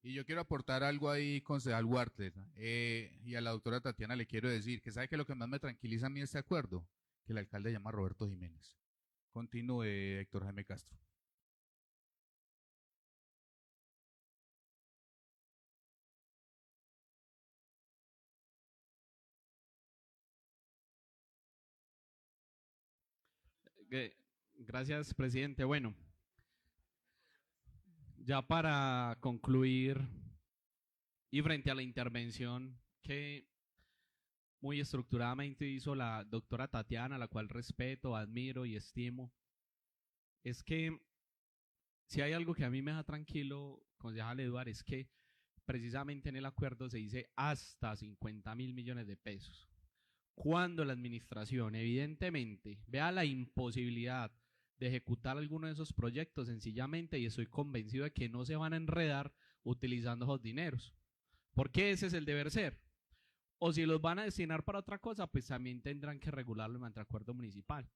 Y yo quiero aportar algo ahí, concejal Huartles, y a la doctora Tatiana le quiero decir que sabe que lo que más me tranquiliza a mí de este acuerdo, que el alcalde llama Roberto Jiménez. Continúe, Héctor Jaime Castro. Gracias, presidente. Bueno, ya para concluir y frente a la intervención que muy estructuradamente hizo la doctora Tatiana, la cual respeto, admiro y estimo, es que si hay algo que a mí me deja tranquilo, concejal Eduardo, es que precisamente en el acuerdo se dice hasta 50.000 millones de pesos. Cuando la administración evidentemente vea la imposibilidad de ejecutar alguno de esos proyectos sencillamente, y estoy convencido de que no se van a enredar utilizando esos dineros, porque ese es el deber ser. O si los van a destinar para otra cosa, pues también tendrán que regularlo mediante acuerdo municipal.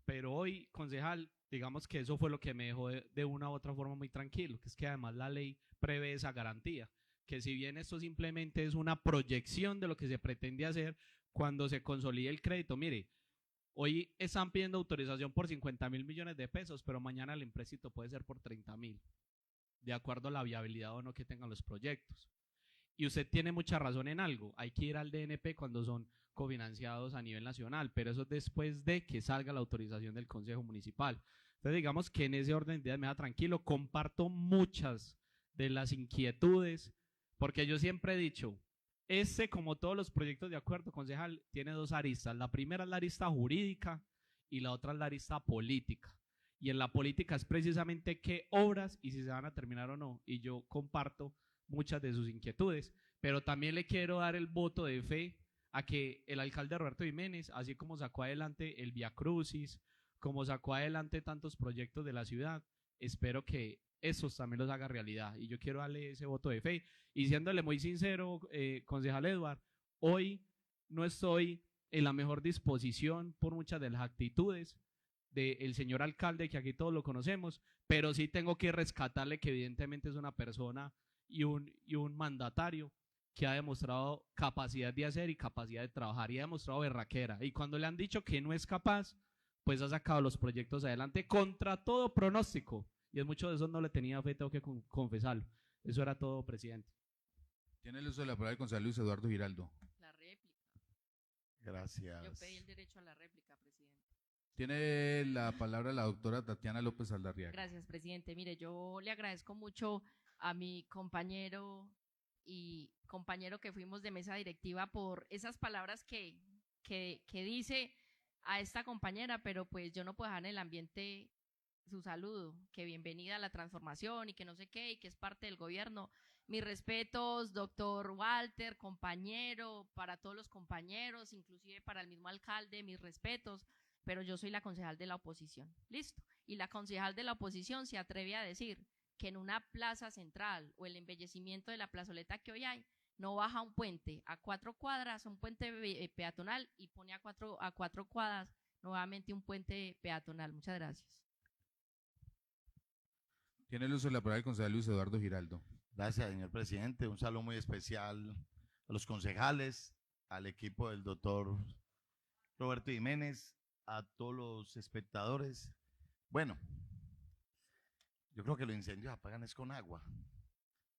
Pero hoy, concejal, digamos que eso fue lo que me dejó de una u otra forma muy tranquilo, que es que además la ley prevé esa garantía, que si bien esto simplemente es una proyección de lo que se pretende hacer cuando se consolide el crédito, mire, Hoy están pidiendo autorización por 50.000 millones de pesos, pero mañana el empréstito puede ser por 30.000, de acuerdo a la viabilidad o no que tengan los proyectos. Y usted tiene mucha razón en algo, hay que ir al DNP cuando son cofinanciados a nivel nacional, pero eso es después de que salga la autorización del Consejo Municipal. Entonces digamos que en ese orden de ideas me da tranquilo, comparto muchas de las inquietudes, porque yo siempre he dicho, como todos los proyectos de acuerdo concejal, tiene dos aristas. La primera es la arista jurídica y la otra es la arista política. Y en la política es precisamente qué obras y si se van a terminar o no. Y yo comparto muchas de sus inquietudes, pero también le quiero dar el voto de fe a que el alcalde Roberto Jiménez, así como sacó adelante el Via Crucis, como sacó adelante tantos proyectos de la ciudad, espero que esos también los haga realidad. Y yo quiero darle ese voto de fe. Y siéndole muy sincero, concejal Eduard, hoy no estoy en la mejor disposición por muchas de las actitudes del señor alcalde, que aquí todos lo conocemos, pero sí tengo que rescatarle que evidentemente es una persona y un mandatario que ha demostrado capacidad de hacer y capacidad de trabajar, y ha demostrado berraquera. Y cuando le han dicho que no es capaz, pues ha sacado los proyectos adelante contra todo pronóstico. Y en muchos de esos no le tenía fe, tengo que confesarlo. Eso era todo, presidente. Tiene el uso de la palabra el concejal Luis Eduardo Giraldo. La réplica. Gracias. Yo pedí el derecho a la réplica, presidente. Tiene la palabra la doctora Tatiana López Aldarriaga. Gracias, presidente. Mire, yo le agradezco mucho a mi compañero que fuimos de mesa directiva por esas palabras que dice a esta compañera, pero pues yo no puedo dejar en el ambiente su saludo, que bienvenida a la transformación y que no sé qué, y que es parte del gobierno. Mis respetos, doctor Walter, compañero, para todos los compañeros, inclusive para el mismo alcalde, mis respetos, pero yo soy la concejal de la oposición. Listo. Y la concejal de la oposición se atreve a decir que en una plaza central o el embellecimiento de la plazoleta que hoy hay, no baja un puente a 4 cuadras, un puente peatonal, y pone a cuatro cuadras nuevamente un puente peatonal. Muchas gracias. Tiene el uso de la palabra el concejal Luis Eduardo Giraldo. Gracias, señor presidente. Un saludo muy especial a los concejales, al equipo del doctor Roberto Jiménez, a todos los espectadores. Bueno, yo creo que los incendios apagan es con agua,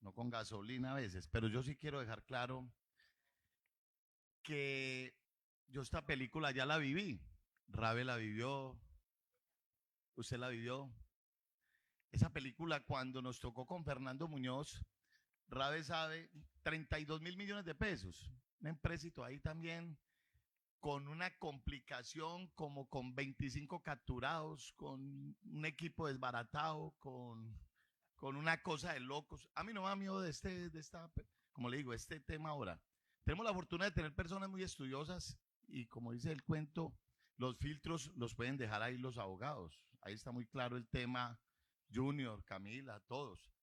no con gasolina a veces, pero yo sí quiero dejar claro que yo esta película ya la viví. Rabe la vivió, usted la vivió. Esa película, cuando nos tocó con Fernando Muñoz, Rabe sabe, 32.000 millones de pesos, un empréstito ahí también, con una complicación como con 25 capturados, con un equipo desbaratado, con una cosa de locos. A mí no me da miedo como le digo, este tema ahora. Tenemos la fortuna de tener personas muy estudiosas y, como dice el cuento, los filtros los pueden dejar ahí los abogados. Ahí está muy claro el tema. Junior, Camila, todos.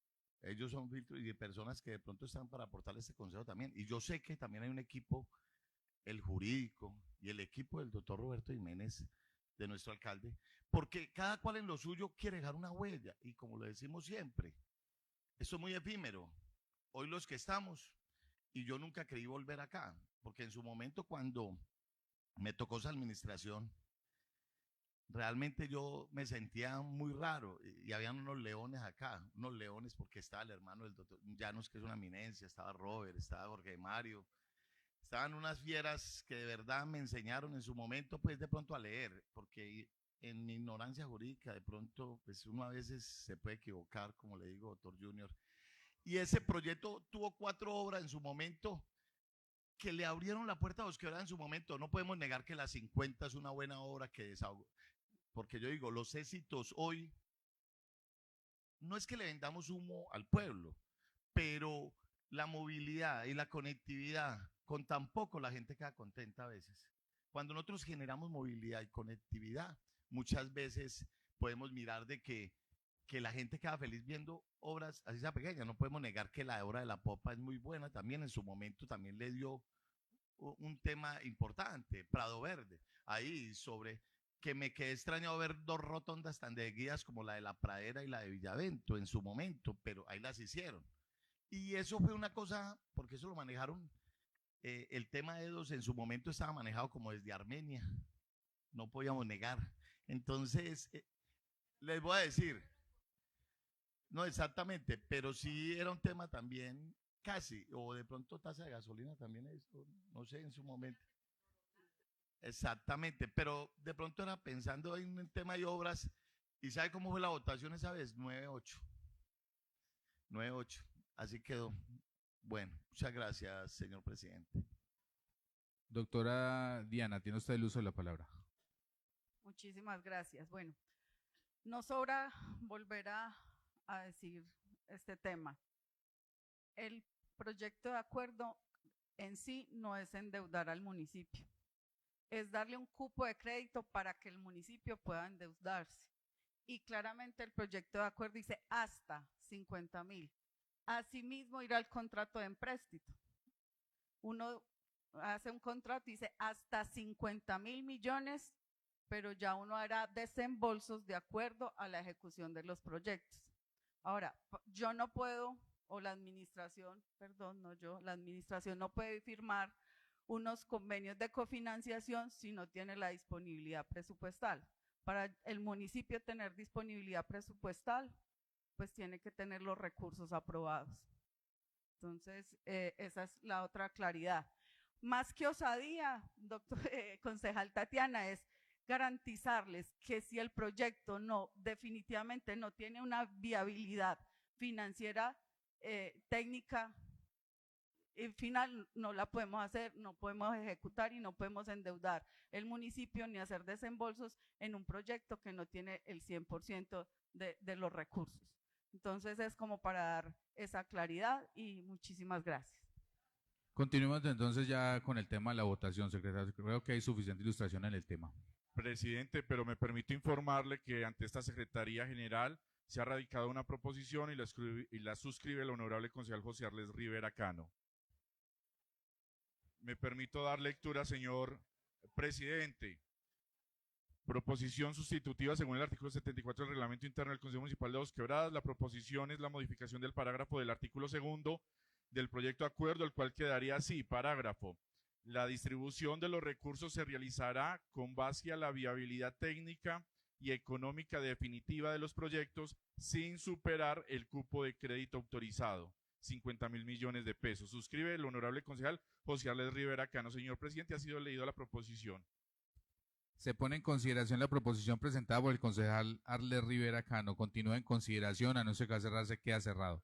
Ellos son filtros y personas que de pronto están para aportarle este consejo también. Y yo sé que también hay un equipo, el jurídico y el equipo del doctor Roberto Jiménez, de nuestro alcalde, porque cada cual en lo suyo quiere dejar una huella. Y como lo decimos siempre, esto es muy efímero. Hoy los que estamos, y yo nunca creí volver acá, porque en su momento cuando me tocó esa administración, realmente yo me sentía muy raro y habían unos leones acá, unos leones porque estaba el hermano del doctor Llanos, que es una eminencia, estaba Robert, estaba Jorge Mario, estaban unas fieras que de verdad me enseñaron en su momento pues de pronto a leer, porque en mi ignorancia jurídica de pronto pues uno a veces se puede equivocar, como le digo, doctor Junior. Y ese proyecto tuvo 4 obras en su momento que le abrieron la puerta a Dos Quebradas en su momento. No podemos negar que la 50 es una buena obra que desahogó. Porque yo digo, los éxitos hoy, no es que le vendamos humo al pueblo, pero la movilidad y la conectividad, con tan poco la gente queda contenta a veces. Cuando nosotros generamos movilidad y conectividad, muchas veces podemos mirar de que la gente queda feliz viendo obras así sea pequeñas. No podemos negar que la obra de la Popa es muy buena también, en su momento también le dio un tema importante, Prado Verde, ahí sobre que me quedé extrañado ver 2 rotondas tan de guías como la de La Pradera y la de Villavento en su momento, pero ahí las hicieron. Y eso fue una cosa, porque eso lo manejaron, el tema de EDOS en su momento estaba manejado como desde Armenia, no podíamos negar. Entonces, les voy a decir, no exactamente, pero sí era un tema también casi, o de pronto tasa de gasolina también, esto, no sé, en su momento. Exactamente, pero de pronto era pensando en un tema de obras, ¿y sabe cómo fue la votación esa vez? 9-8. 9-8, así quedó. Bueno, muchas gracias, señor presidente. Doctora Diana, tiene usted el uso de la palabra. Muchísimas gracias. Bueno, no sobra volver a decir este tema. El proyecto de acuerdo en sí no es endeudar al municipio, es darle un cupo de crédito para que el municipio pueda endeudarse. Y claramente el proyecto de acuerdo dice hasta 50.000. Asimismo irá al contrato de empréstito. Uno hace un contrato y dice hasta 50.000 millones, pero ya uno hará desembolsos de acuerdo a la ejecución de los proyectos. Ahora, yo no puedo, o la administración, perdón, no yo, la administración no puede firmar unos convenios de cofinanciación si no tiene la disponibilidad presupuestal. Para el municipio tener disponibilidad presupuestal, pues tiene que tener los recursos aprobados. Entonces, esa es la otra claridad. Más que osadía, concejal Tatiana, es garantizarles que si el proyecto definitivamente no tiene una viabilidad financiera, técnica, final no la podemos hacer, no podemos ejecutar y no podemos endeudar el municipio ni hacer desembolsos en un proyecto que no tiene el 100% de los recursos. Entonces es como para dar esa claridad y muchísimas gracias. Continuemos entonces ya con el tema de la votación, secretario. Creo que hay suficiente ilustración en el tema. Presidente, pero me permito informarle que ante esta Secretaría General se ha radicado una proposición y la suscribe el honorable concejal José Arles Rivera Cano. Me permito dar lectura, señor presidente. Proposición sustitutiva según el artículo 74 del Reglamento Interno del Consejo Municipal de Dos Quebradas. La proposición es la modificación del parágrafo del artículo 2 del proyecto de acuerdo, el cual quedaría así, parágrafo. La distribución de los recursos se realizará con base a la viabilidad técnica y económica definitiva de los proyectos sin superar el cupo de crédito autorizado, 50.000 millones de pesos. Suscribe el honorable concejal José Arles Rivera Cano. Señor presidente, ha sido leído la proposición. Se pone en consideración la proposición presentada por el concejal Arles Rivera Cano. Continúa en consideración, a no ser que cerrarse, queda cerrado.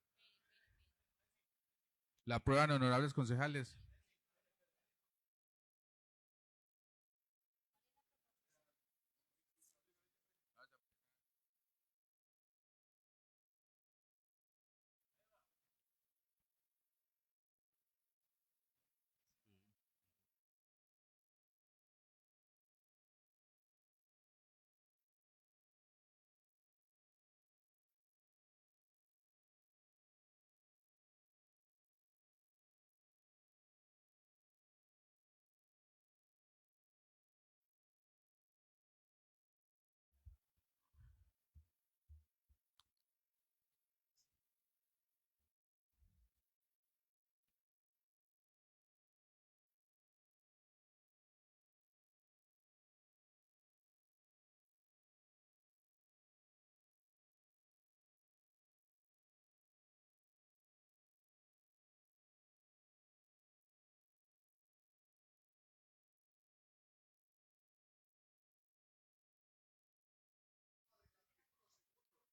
¿La aprueban, honorables concejales?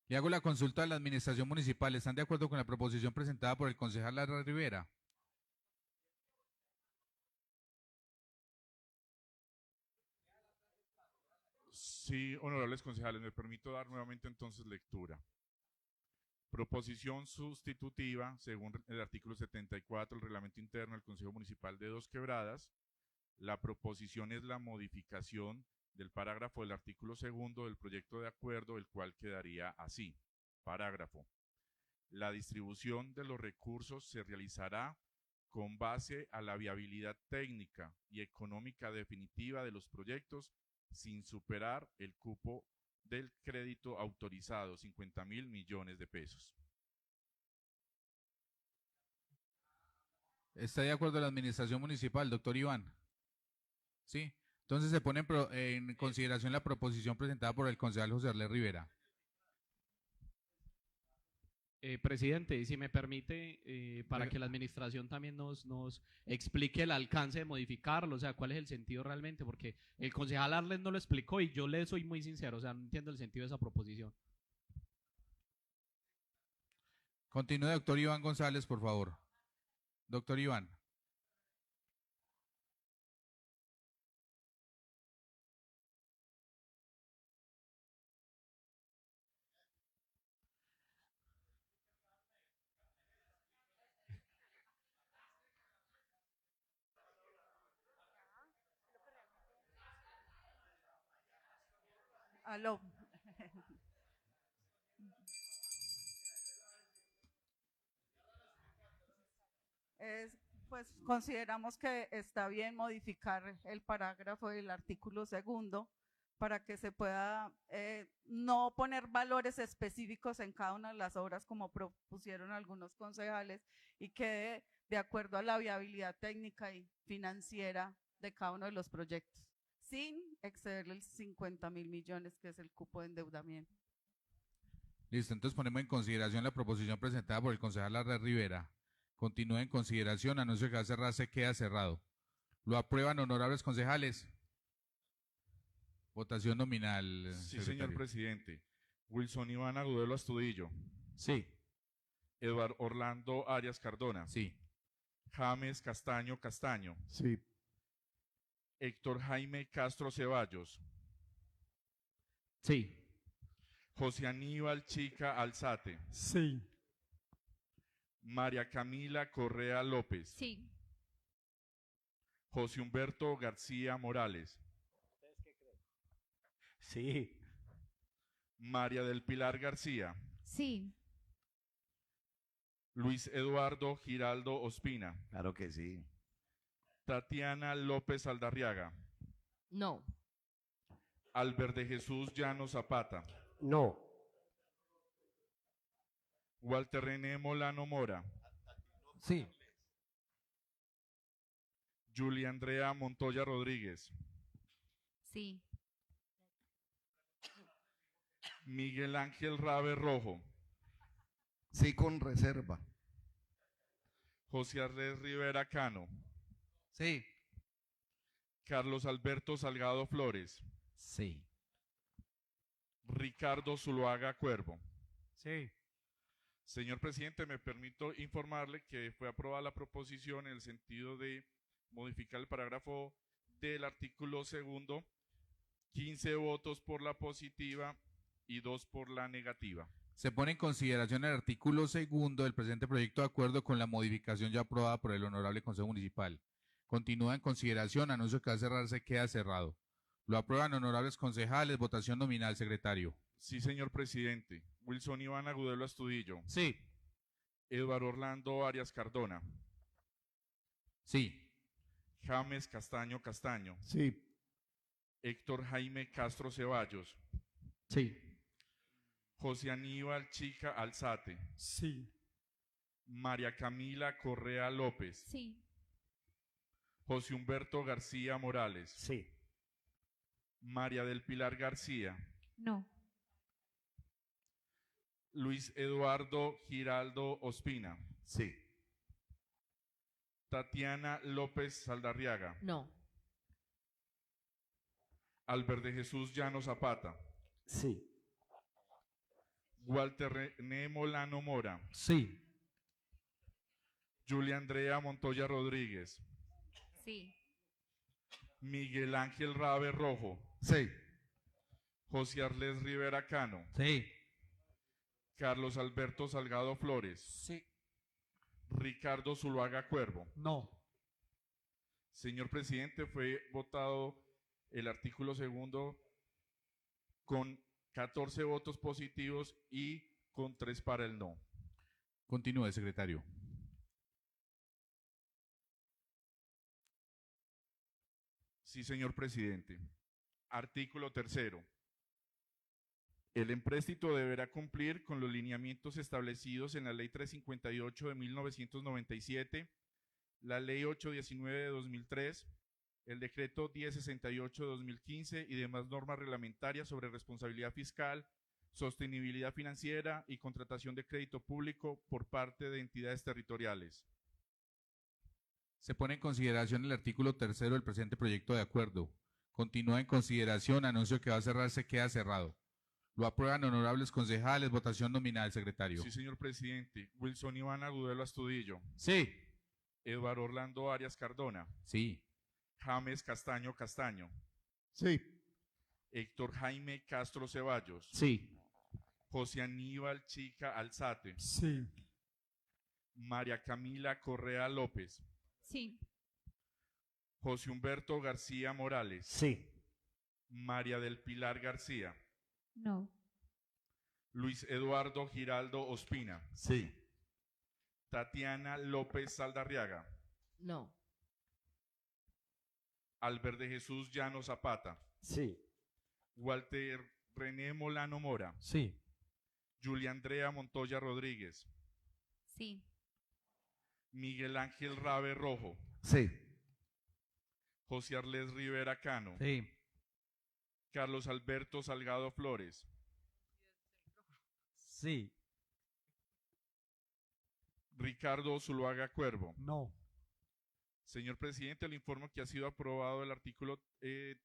Le hago la consulta a la administración municipal. ¿Están de acuerdo con la proposición presentada por el concejal Arles Rivera? Sí, honorables concejales, me permito dar nuevamente entonces lectura. Proposición sustitutiva, según el artículo 74 del Reglamento Interno del Consejo Municipal de Dos Quebradas. La proposición es la modificación del parágrafo del artículo 2 del proyecto de acuerdo, el cual quedaría así. Parágrafo. La distribución de los recursos se realizará con base a la viabilidad técnica y económica definitiva de los proyectos sin superar el cupo del crédito autorizado, 50.000 millones de pesos. ¿Está de acuerdo la administración municipal, doctor Iván? Sí. Entonces se pone en consideración la proposición presentada por el concejal José Arlés Rivera. Presidente, y si me permite, para que la administración también nos explique el alcance de modificarlo, o sea, cuál es el sentido realmente, porque el concejal Arles no lo explicó y yo le soy muy sincero, o sea, no entiendo el sentido de esa proposición. Continúe, doctor Iván González, por favor. Doctor Iván. Aló. Pues consideramos que está bien modificar el parágrafo del artículo 2 para que se pueda no poner valores específicos en cada una de las obras como propusieron algunos concejales y quede de acuerdo a la viabilidad técnica y financiera de cada uno de los proyectos, sin exceder los 50.000 millones que es el cupo de endeudamiento. Listo, entonces ponemos en consideración la proposición presentada por el concejal Arlés Rivera. Continúa en consideración, anuncio que va a cerrarse, queda cerrado. ¿Lo aprueban, honorables concejales? Votación nominal. Sí, secretario. señor presidente. Wilson Iván Agudelo Astudillo. Sí. Eduardo Orlando Arias Cardona. Sí. James Castaño Castaño. Sí. Héctor Jaime Castro Ceballos. Sí. José Aníbal Chica Alzate. Sí. María Camila Correa López. Sí. José Humberto García Morales. Sí. María del Pilar García. Sí. Luis Eduardo Giraldo Ospina. Claro que sí. Tatiana López Aldarriaga. No. Albert de Jesús Llano Zapata. No. Walter René Molano Mora. Sí. Julia Andrea Montoya Rodríguez. Sí. Miguel Ángel Rabe Rojo. Sí, con reserva. José Arlés Rivera Cano. Sí. Carlos Alberto Salgado Flores. Sí. Ricardo Zuluaga Cuervo. Sí. Señor presidente, me permito informarle que fue aprobada la proposición en el sentido de modificar el parágrafo del artículo 2, 15 votos por la positiva y 2 por la negativa. Se pone en consideración el artículo 2 del presente proyecto de acuerdo con la modificación ya aprobada por el Honorable Consejo Municipal. Continúa en consideración, anuncio que va a cerrarse, queda cerrado. Lo aprueban, honorables concejales, votación nominal, secretario. Sí, señor presidente. Wilson Iván Agudelo Astudillo. Sí. Eduardo Orlando Arias Cardona. Sí. James Castaño Castaño. Sí. Héctor Jaime Castro Ceballos. Sí. José Aníbal Chica Alzate. Sí. María Camila Correa López. Sí. José Humberto García Morales. Sí. María del Pilar García. No. Luis Eduardo Giraldo Ospina. Sí. Tatiana López Saldarriaga. No. Albert de Jesús Llano Zapata. Sí. Walter René Molano Mora. Sí. Julia Andrea Montoya Rodríguez. Sí. Miguel Ángel Rabe Rojo. Sí. José Arlés Rivera Cano. Sí. Carlos Alberto Salgado Flores. Sí. Ricardo Zuluaga Cuervo. No. Señor presidente, fue votado el artículo 2 con 14 votos positivos y con 3 para el no. Continúe, secretario. Sí, señor presidente. Artículo 3. El empréstito deberá cumplir con los lineamientos establecidos en la Ley 358 de 1997, la Ley 819 de 2003, el decreto 1068-2015 y demás normas reglamentarias sobre responsabilidad fiscal, sostenibilidad financiera y contratación de crédito público por parte de entidades territoriales. Se pone en consideración el artículo 3 del presente proyecto de acuerdo. Continúa en consideración. Anuncio que va a cerrarse. Queda cerrado. Lo aprueban honorables concejales. Votación nominal, secretario. Sí, señor presidente. Wilson Iván Agudelo Astudillo. Sí. Eduardo Orlando Arias Cardona. Sí. James Castaño Castaño. Sí. Héctor Jaime Castro Ceballos. Sí. José Aníbal Chica Alzate. Sí. María Camila Correa López. Sí. José Humberto García Morales. Sí. María del Pilar García. No. Luis Eduardo Giraldo Ospina. Sí. Tatiana López Saldarriaga. No. Albert de Jesús Llano Zapata. Sí. Walter René Molano Mora. Sí. Julia Andrea Montoya Rodríguez. Sí. Miguel Ángel Rabe Rojo. Sí. José Arles Rivera Cano. Sí. Carlos Alberto Salgado Flores. Sí. Ricardo Zuluaga Cuervo. No. Señor presidente, le informo que ha sido aprobado el artículo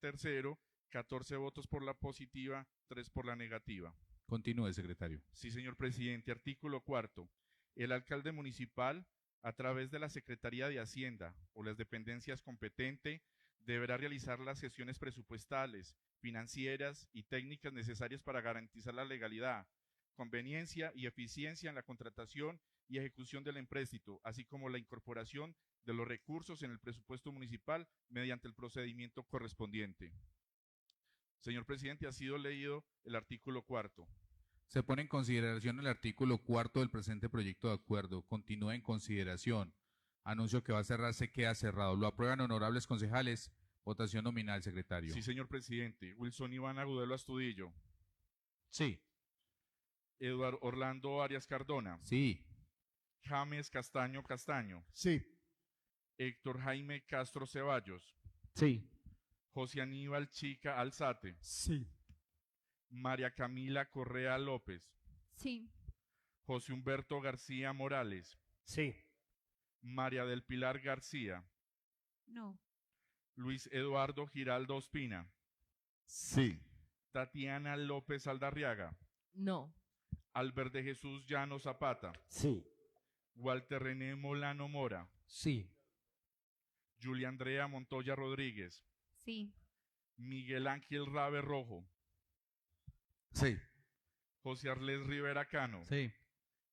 tercero, 14 votos por la positiva, 3 por la negativa. Continúe, secretario. Sí, señor presidente. Artículo cuarto. El alcalde municipal, a través de la Secretaría de Hacienda o las dependencias competentes, deberá realizar las gestiones presupuestales, financieras y técnicas necesarias para garantizar la legalidad, conveniencia y eficiencia en la contratación y ejecución del empréstito, así como la incorporación de los recursos en el presupuesto municipal mediante el procedimiento correspondiente. Señor presidente, ha sido leído el artículo cuarto. Se pone en consideración el artículo 4 del presente proyecto de acuerdo. Continúa en consideración. Anuncio que va a cerrarse. Queda cerrado. Lo aprueban honorables concejales. Votación nominal, secretario. Sí, señor presidente. Wilson Iván Agudelo Astudillo. Sí. Eduardo Orlando Arias Cardona. Sí. James Castaño Castaño. Sí. Héctor Jaime Castro Ceballos. Sí. José Aníbal Chica Alzate. Sí. María Camila Correa López. Sí. José Humberto García Morales. Sí. María del Pilar García. No. Luis Eduardo Giraldo Ospina. Sí. Tatiana López Aldarriaga. No. Albert de Jesús Llano Zapata. Sí. Walter René Molano Mora. Sí. Julia Andrea Montoya Rodríguez. Sí. Miguel Ángel Rabe Rojo. Sí. José Arles Rivera Cano. Sí.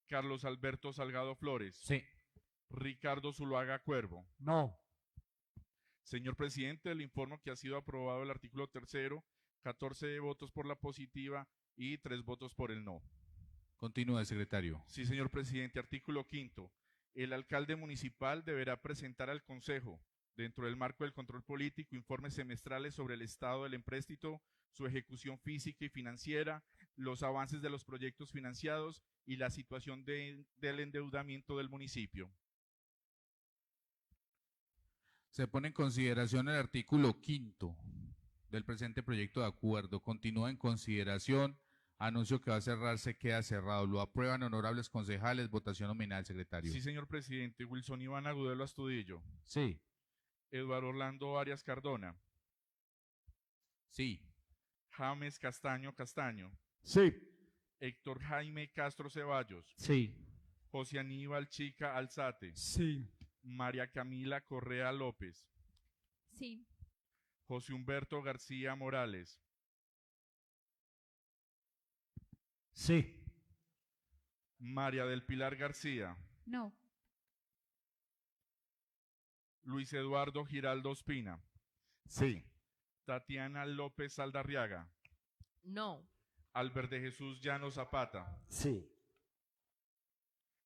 Carlos Alberto Salgado Flores. Sí. Ricardo Zuluaga Cuervo. No. Señor presidente, le informo que ha sido aprobado el artículo tercero, 14 votos por la positiva y 3 votos por el no. Continúe, secretario. Sí, señor presidente. Artículo quinto. El alcalde municipal deberá presentar al Consejo, dentro del marco del control político, informes semestrales sobre el estado del empréstito, su ejecución física y financiera, los avances de los proyectos financiados y la situación del endeudamiento del municipio. Se pone en consideración el artículo 5 del presente proyecto de acuerdo. Continúa en consideración. Anuncio que va a cerrarse. Queda cerrado. Lo aprueban honorables concejales. Votación nominal, secretario. Sí, señor presidente. Wilson Iván Agudelo Astudillo. Sí. Eduardo Orlando Arias Cardona. Sí. James Castaño Castaño. Sí. Héctor Jaime Castro Ceballos. Sí. José Aníbal Chica Alzate. Sí. María Camila Correa López. Sí. José Humberto García Morales. Sí. María del Pilar García. No. Luis Eduardo Giraldo Ospina. Sí. Tatiana López Saldarriaga. No. Albert de Jesús Llano Zapata. Sí.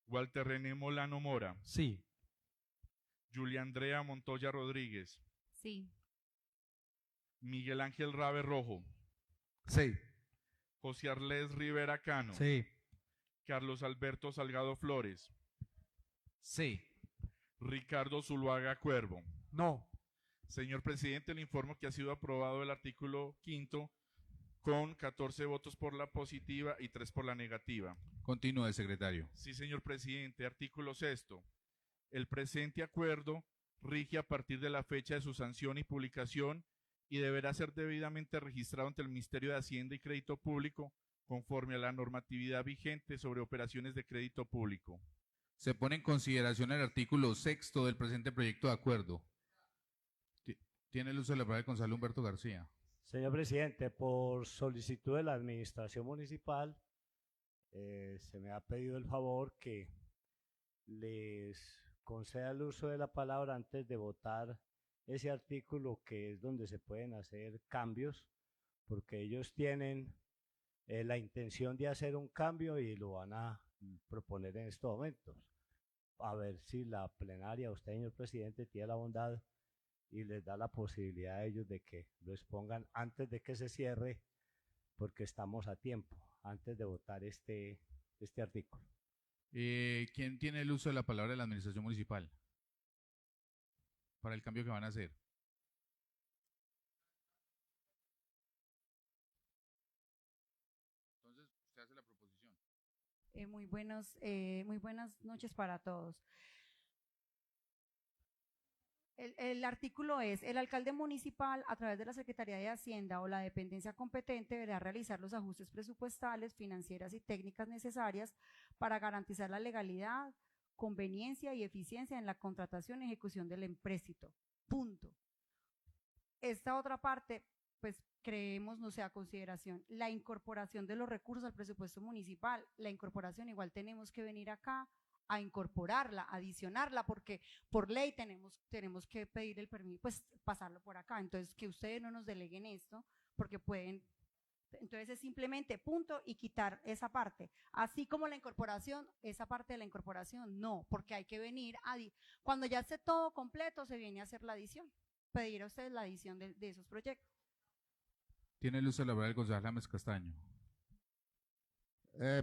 Walter René Molano Mora. Sí. Julia Andrea Montoya Rodríguez. Sí. Miguel Ángel Rabe Rojo. Sí. José Arles Rivera Cano. Sí. Carlos Alberto Salgado Flores. Sí. Ricardo Zuluaga Cuervo. No. Señor presidente, le informo que ha sido aprobado el artículo 5 con 14 votos por la positiva y 3 por la negativa. Continúe, secretario. Sí, señor presidente. Artículo 6. El presente acuerdo rige a partir de la fecha de su sanción y publicación y deberá ser debidamente registrado ante el Ministerio de Hacienda y Crédito Público conforme a la normatividad vigente sobre operaciones de crédito público. Se pone en consideración el artículo 6 del presente proyecto de acuerdo. Tiene el uso de la palabra el concejal Humberto García. Señor presidente, por solicitud de la administración municipal, se me ha pedido el favor que les conceda el uso de la palabra antes de votar ese artículo, que es donde se pueden hacer cambios, porque ellos tienen la intención de hacer un cambio y lo van a proponer en estos momentos. A ver si la plenaria, usted, señor presidente, tiene la bondad y les da la posibilidad a ellos de que lo expongan antes de que se cierre, porque estamos a tiempo, antes de votar este artículo. ¿Quién tiene el uso de la palabra de la administración municipal para el cambio que van a hacer? Entonces, usted hace la proposición. Muy buenas noches para todos. El artículo es: el alcalde municipal, a través de la Secretaría de Hacienda o la dependencia competente, deberá realizar los ajustes presupuestales, financieras y técnicas necesarias para garantizar la legalidad, conveniencia y eficiencia en la contratación y ejecución del empréstito. Punto. Esta otra parte, pues creemos no sea consideración. La incorporación de los recursos al presupuesto municipal, la incorporación igual tenemos que venir acá a incorporarla, adicionarla, porque por ley tenemos que pedir el permiso, pues pasarlo por acá. Entonces, que ustedes no nos deleguen esto, porque pueden, entonces es simplemente punto y quitar esa parte. Así como la incorporación, esa parte de la incorporación, no, porque hay que venir cuando ya esté todo completo, se viene a hacer la adición, pedir a ustedes la adición de esos proyectos. Tiene el uso de la palabra el concejal James Castaño.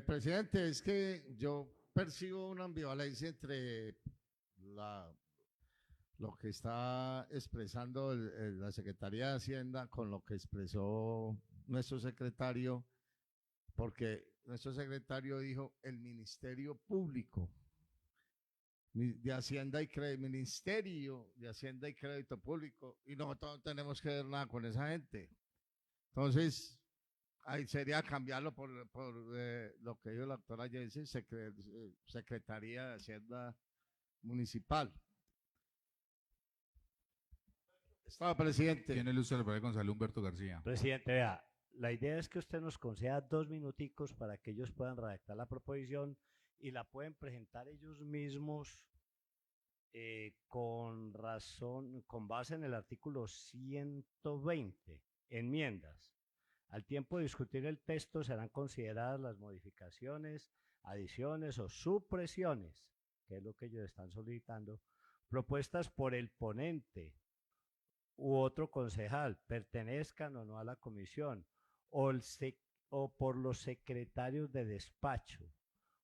Presidente, es que yo percibo una ambivalencia entre lo que está expresando la Secretaría de Hacienda con lo que expresó nuestro secretario, porque nuestro secretario dijo el Ministerio Público de Hacienda y Ministerio de Hacienda y Crédito Público, y nosotros no tenemos que ver nada con esa gente. Entonces, ahí sería cambiarlo por lo que dijo la doctora Jensen, Secretaría de Hacienda Municipal. Estado presidente. Tiene el uso de la palabra el concejal Humberto García. Presidente, vea, la idea es que usted nos conceda 2 minuticos para que ellos puedan redactar la proposición y la pueden presentar ellos mismos con base en el artículo 120, enmiendas. Al tiempo de discutir el texto serán consideradas las modificaciones, adiciones o supresiones, que es lo que ellos están solicitando, propuestas por el ponente u otro concejal, pertenezcan o no a la comisión, o por los secretarios de despacho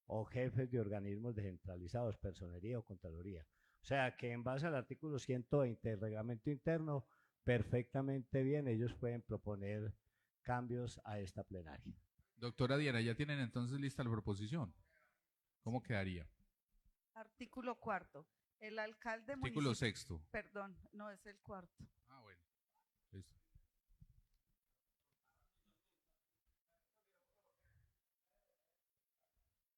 o jefes de organismos descentralizados, personería o contraloría. O sea que en base al artículo 120 del reglamento interno, perfectamente bien, ellos pueden proponer cambios a esta plenaria. Doctora Diana, ¿ya tienen entonces lista la proposición? ¿Cómo quedaría? Artículo 4. El alcalde Artículo municipal. 6. Perdón, no es el 4. Ah, bueno. Listo.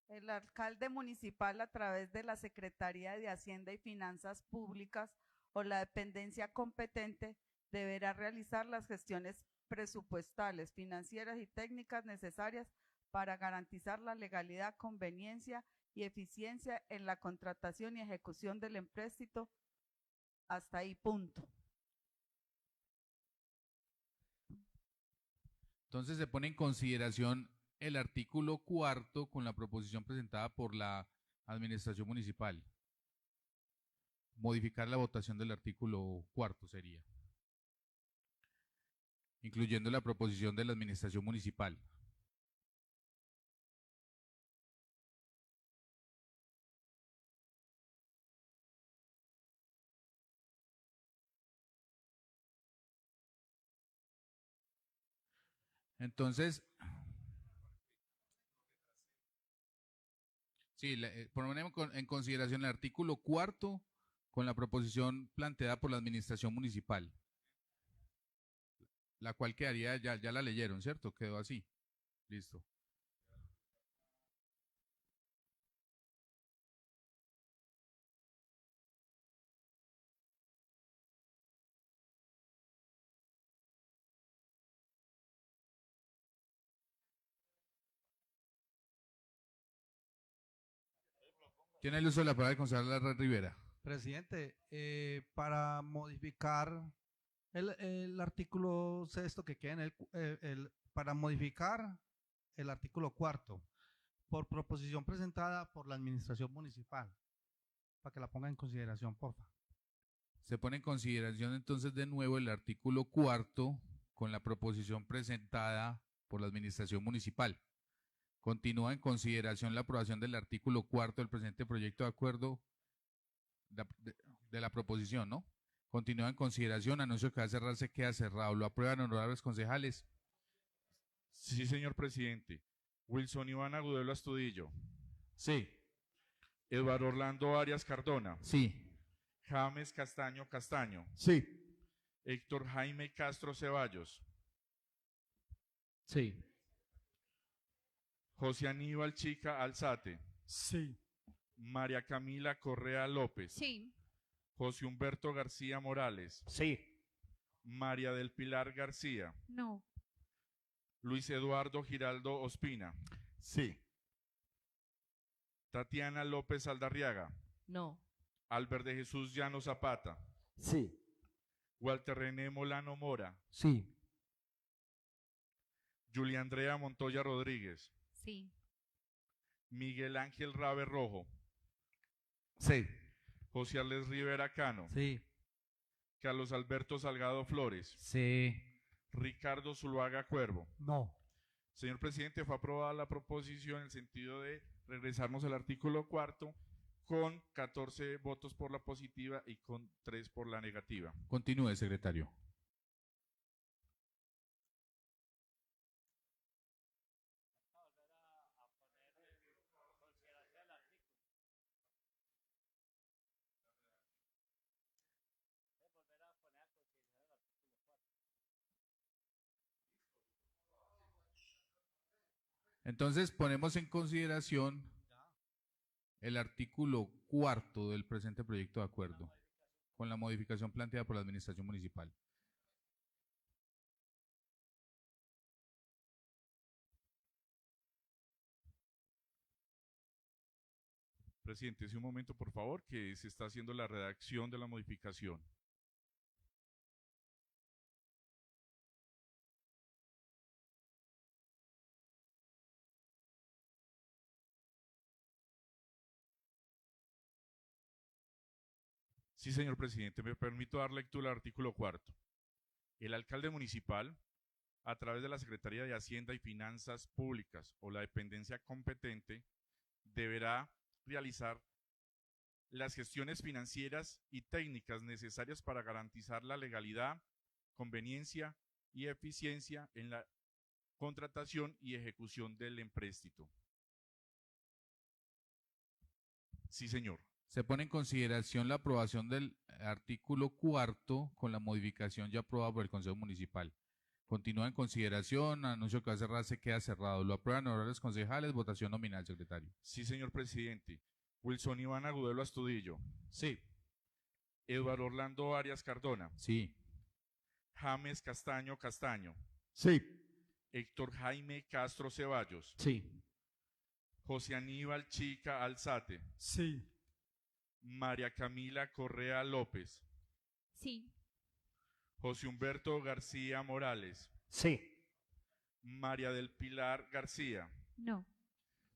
El alcalde municipal, a través de la Secretaría de Hacienda y Finanzas Públicas o la dependencia competente, deberá realizar las gestiones presupuestales, financieras y técnicas necesarias para garantizar la legalidad, conveniencia y eficiencia en la contratación y ejecución del empréstito. Hasta ahí, punto. Entonces se pone en consideración el artículo 4 con la proposición presentada por la administración municipal. Modificar la votación del artículo 4 sería, incluyendo la proposición de la administración municipal. Entonces, sí, ponemos en consideración el artículo 4 con la proposición planteada por la administración municipal, la cual quedaría, ya la leyeron, ¿cierto? Quedó así. Listo. Tiene el uso de la palabra el concejal Larra Rivera. Presidente, para modificar el artículo sexto que queda en para modificar el artículo cuarto, por proposición presentada por la administración municipal, para que la ponga en consideración, por favor. Se pone en consideración entonces de nuevo el artículo 4 con la proposición presentada por la administración municipal. Continúa en consideración la aprobación del artículo 4 del presente proyecto de acuerdo de la proposición, ¿no? Continúa en consideración, anuncio que va a cerrarse, queda cerrado. ¿Lo aprueban, honorables concejales? Sí, señor presidente. Wilson Iván Agudelo Astudillo. Sí. Eduardo Orlando Arias Cardona. Sí. James Castaño Castaño. Sí. Héctor Jaime Castro Ceballos. Sí. José Aníbal Chica Alzate. Sí. María Camila Correa López. Sí. José Humberto García Morales. Sí. María del Pilar García. No. Luis Eduardo Giraldo Ospina. Sí. Tatiana López Aldarriaga. No. Albert de Jesús Llano Zapata. Sí. Walter René Molano Mora. Sí. Julia Andrea Montoya Rodríguez. Sí. Miguel Ángel Rabe Rojo. Sí. José Arles Rivera Cano. Sí. Carlos Alberto Salgado Flores. Sí. Ricardo Zuluaga Cuervo. No. Señor presidente, fue aprobada la proposición en el sentido de regresarnos al artículo 4 con 14 votos por la positiva y con 3 por la negativa. Continúe, secretario. Entonces ponemos en consideración el artículo 4 del presente proyecto de acuerdo con la modificación planteada por la administración municipal. Presidente, un momento, por favor, que se está haciendo la redacción de la modificación. Sí, señor presidente, me permito dar lectura al artículo 4. El alcalde municipal, a través de la Secretaría de Hacienda y Finanzas Públicas o la dependencia competente, deberá realizar las gestiones financieras y técnicas necesarias para garantizar la legalidad, conveniencia y eficiencia en la contratación y ejecución del empréstito. Sí, señor. Se pone en consideración la aprobación del artículo 4 con la modificación ya aprobada por el Consejo Municipal. Continúa en consideración, anuncio que va a cerrarse, queda cerrado. ¿Lo aprueban honorables concejales? Votación nominal, secretario. Sí, señor presidente. Wilson Iván Agudelo Astudillo. Sí. Eduardo Orlando Arias Cardona. Sí. James Castaño Castaño. Sí. Héctor Jaime Castro Ceballos. Sí. José Aníbal Chica Alzate. Sí. María Camila Correa López. Sí. José Humberto García Morales. Sí. María del Pilar García. No.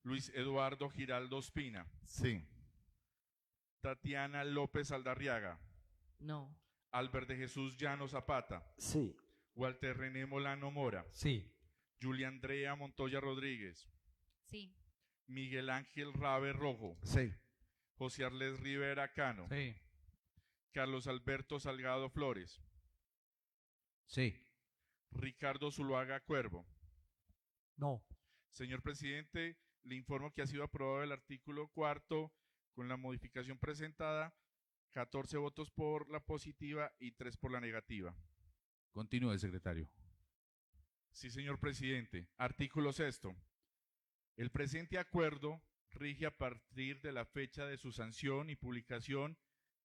Luis Eduardo Giraldo Ospina. Sí. Tatiana López Aldarriaga. No. Albert de Jesús Llano Zapata. Sí. Walter René Molano Mora. Sí. Julia Andrea Montoya Rodríguez. Sí. Miguel Ángel Rabe Rojo. Sí. José Arles Rivera Cano. Sí. Carlos Alberto Salgado Flores. Sí. Ricardo Zuluaga Cuervo. No. Señor presidente, le informo que ha sido aprobado el artículo 4 con la modificación presentada, 14 votos por la positiva y 3 por la negativa. Continúe, secretario. Sí, señor presidente. Artículo 6. El presente acuerdo rige a partir de la fecha de su sanción y publicación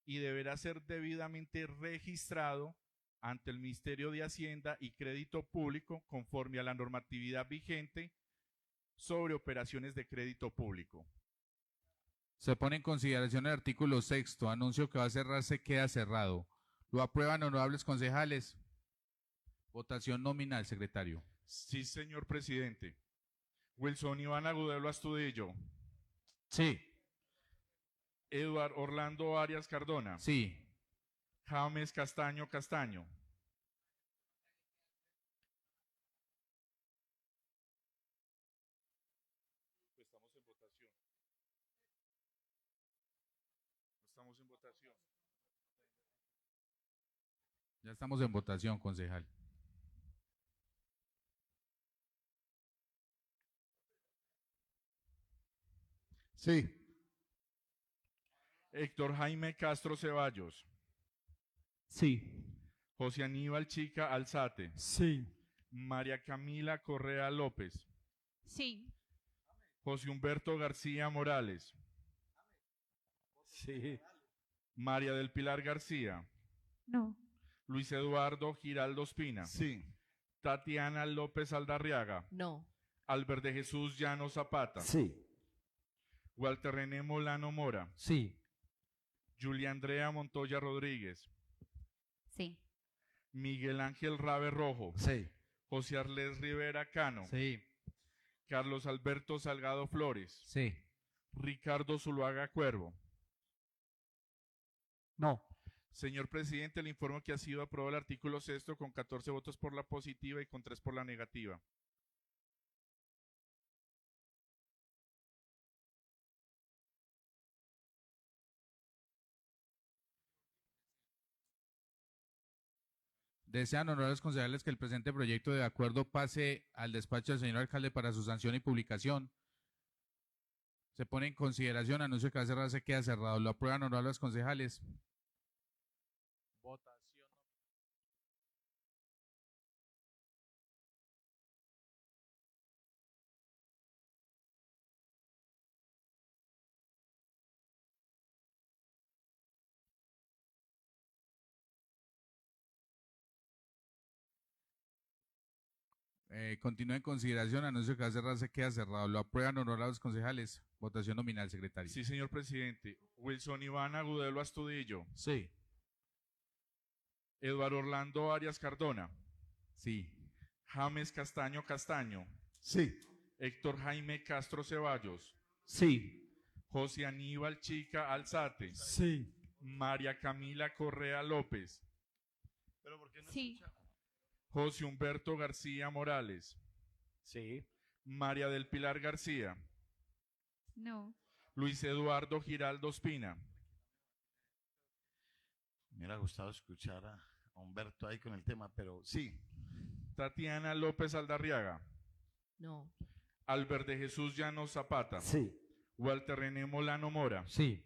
y deberá ser debidamente registrado ante el Ministerio de Hacienda y Crédito Público conforme a la normatividad vigente sobre operaciones de crédito público. Se pone en consideración el artículo 6. Anuncio que va a cerrarse, queda cerrado. ¿Lo aprueban, honorables concejales? Votación nominal, secretario. Sí, señor presidente. Wilson Iván Agudelo Astudillo. Sí. Eduard Orlando Arias Cardona. Sí. James Castaño Castaño. Estamos en votación. Estamos en votación. Ya estamos en votación, concejal. Sí. Héctor Jaime Castro Ceballos. Sí. José Aníbal Chica Alzate. Sí. María Camila Correa López. Sí. José Humberto García Morales. Sí. María del Pilar García. No. Luis Eduardo Giraldo Espina. Sí. Tatiana López Aldarriaga. No. Albert de Jesús Llano Zapata. Sí. Walter René Molano Mora. Sí. Julia Andrea Montoya Rodríguez. Sí. Miguel Ángel Rabe Rojo. Sí. José Arles Rivera Cano. Sí. Carlos Alberto Salgado Flores. Sí. Ricardo Zuluaga Cuervo. No. Señor presidente, le informo que ha sido aprobado el artículo 6 con 14 votos por la positiva y con 3 por la negativa. Desean, honorables concejales, que el presente proyecto de acuerdo pase al despacho del señor alcalde para su sanción y publicación. Se pone en consideración, anuncio que va a cerrarse, queda cerrado. ¿Lo aprueban, honorables concejales? Votación. Continúa en consideración, anuncio que va a cerrarse, queda cerrado. ¿Lo aprueban, honorables concejales? Votación nominal, secretario. Sí, señor presidente. Wilson Iván Agudelo Astudillo. Sí. Eduardo Orlando Arias Cardona. Sí. James Castaño Castaño. Sí. Héctor Jaime Castro Ceballos. Sí. José Aníbal Chica Alzate. Sí. María Camila Correa López. Sí. José Humberto García Morales. Sí. María del Pilar García. No. Luis Eduardo Giraldo Espina. Me hubiera gustado escuchar a Humberto ahí con el tema, pero sí. Tatiana López Aldarriaga. No. Albert de Jesús Llano Zapata. Sí. Walter René Molano Mora. Sí.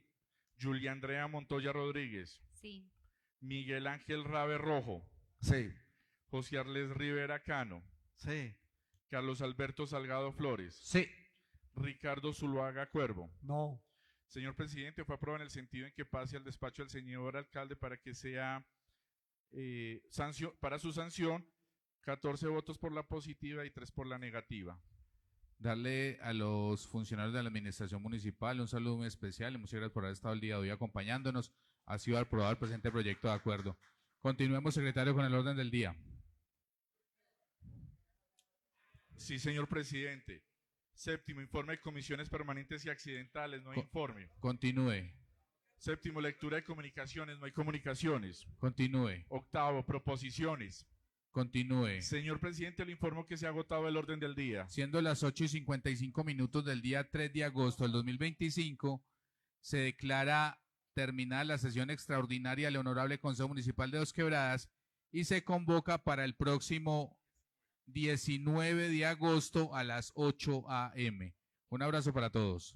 Julia Andrea Montoya Rodríguez. Sí. Miguel Ángel Rabe Rojo. Sí. José Arles Rivera Cano. Sí. Carlos Alberto Salgado Flores. Sí. Ricardo Zuluaga Cuervo. No. Señor presidente, fue aprobado en el sentido en que pase al despacho del señor alcalde para que sea para su sanción, 14 votos por la positiva y 3 por la negativa. Darle a los funcionarios de la administración municipal un saludo muy especial y muchas gracias por haber estado el día de hoy acompañándonos. Ha sido aprobado el presente proyecto de acuerdo. Continuemos, secretario, con el orden del día. Sí, señor presidente. Séptimo, informe de comisiones permanentes y accidentales, no hay informe. Continúe. Séptimo, lectura de comunicaciones, no hay comunicaciones. Continúe. Octavo, proposiciones. Continúe. Señor presidente, le informo que se ha agotado el orden del día. Siendo las 8:55 del día 3 de agosto del 2025, se declara terminada la sesión extraordinaria del Honorable Consejo Municipal de Dos Quebradas y se convoca para el próximo 19 de agosto a las 8 a.m. Un abrazo para todos.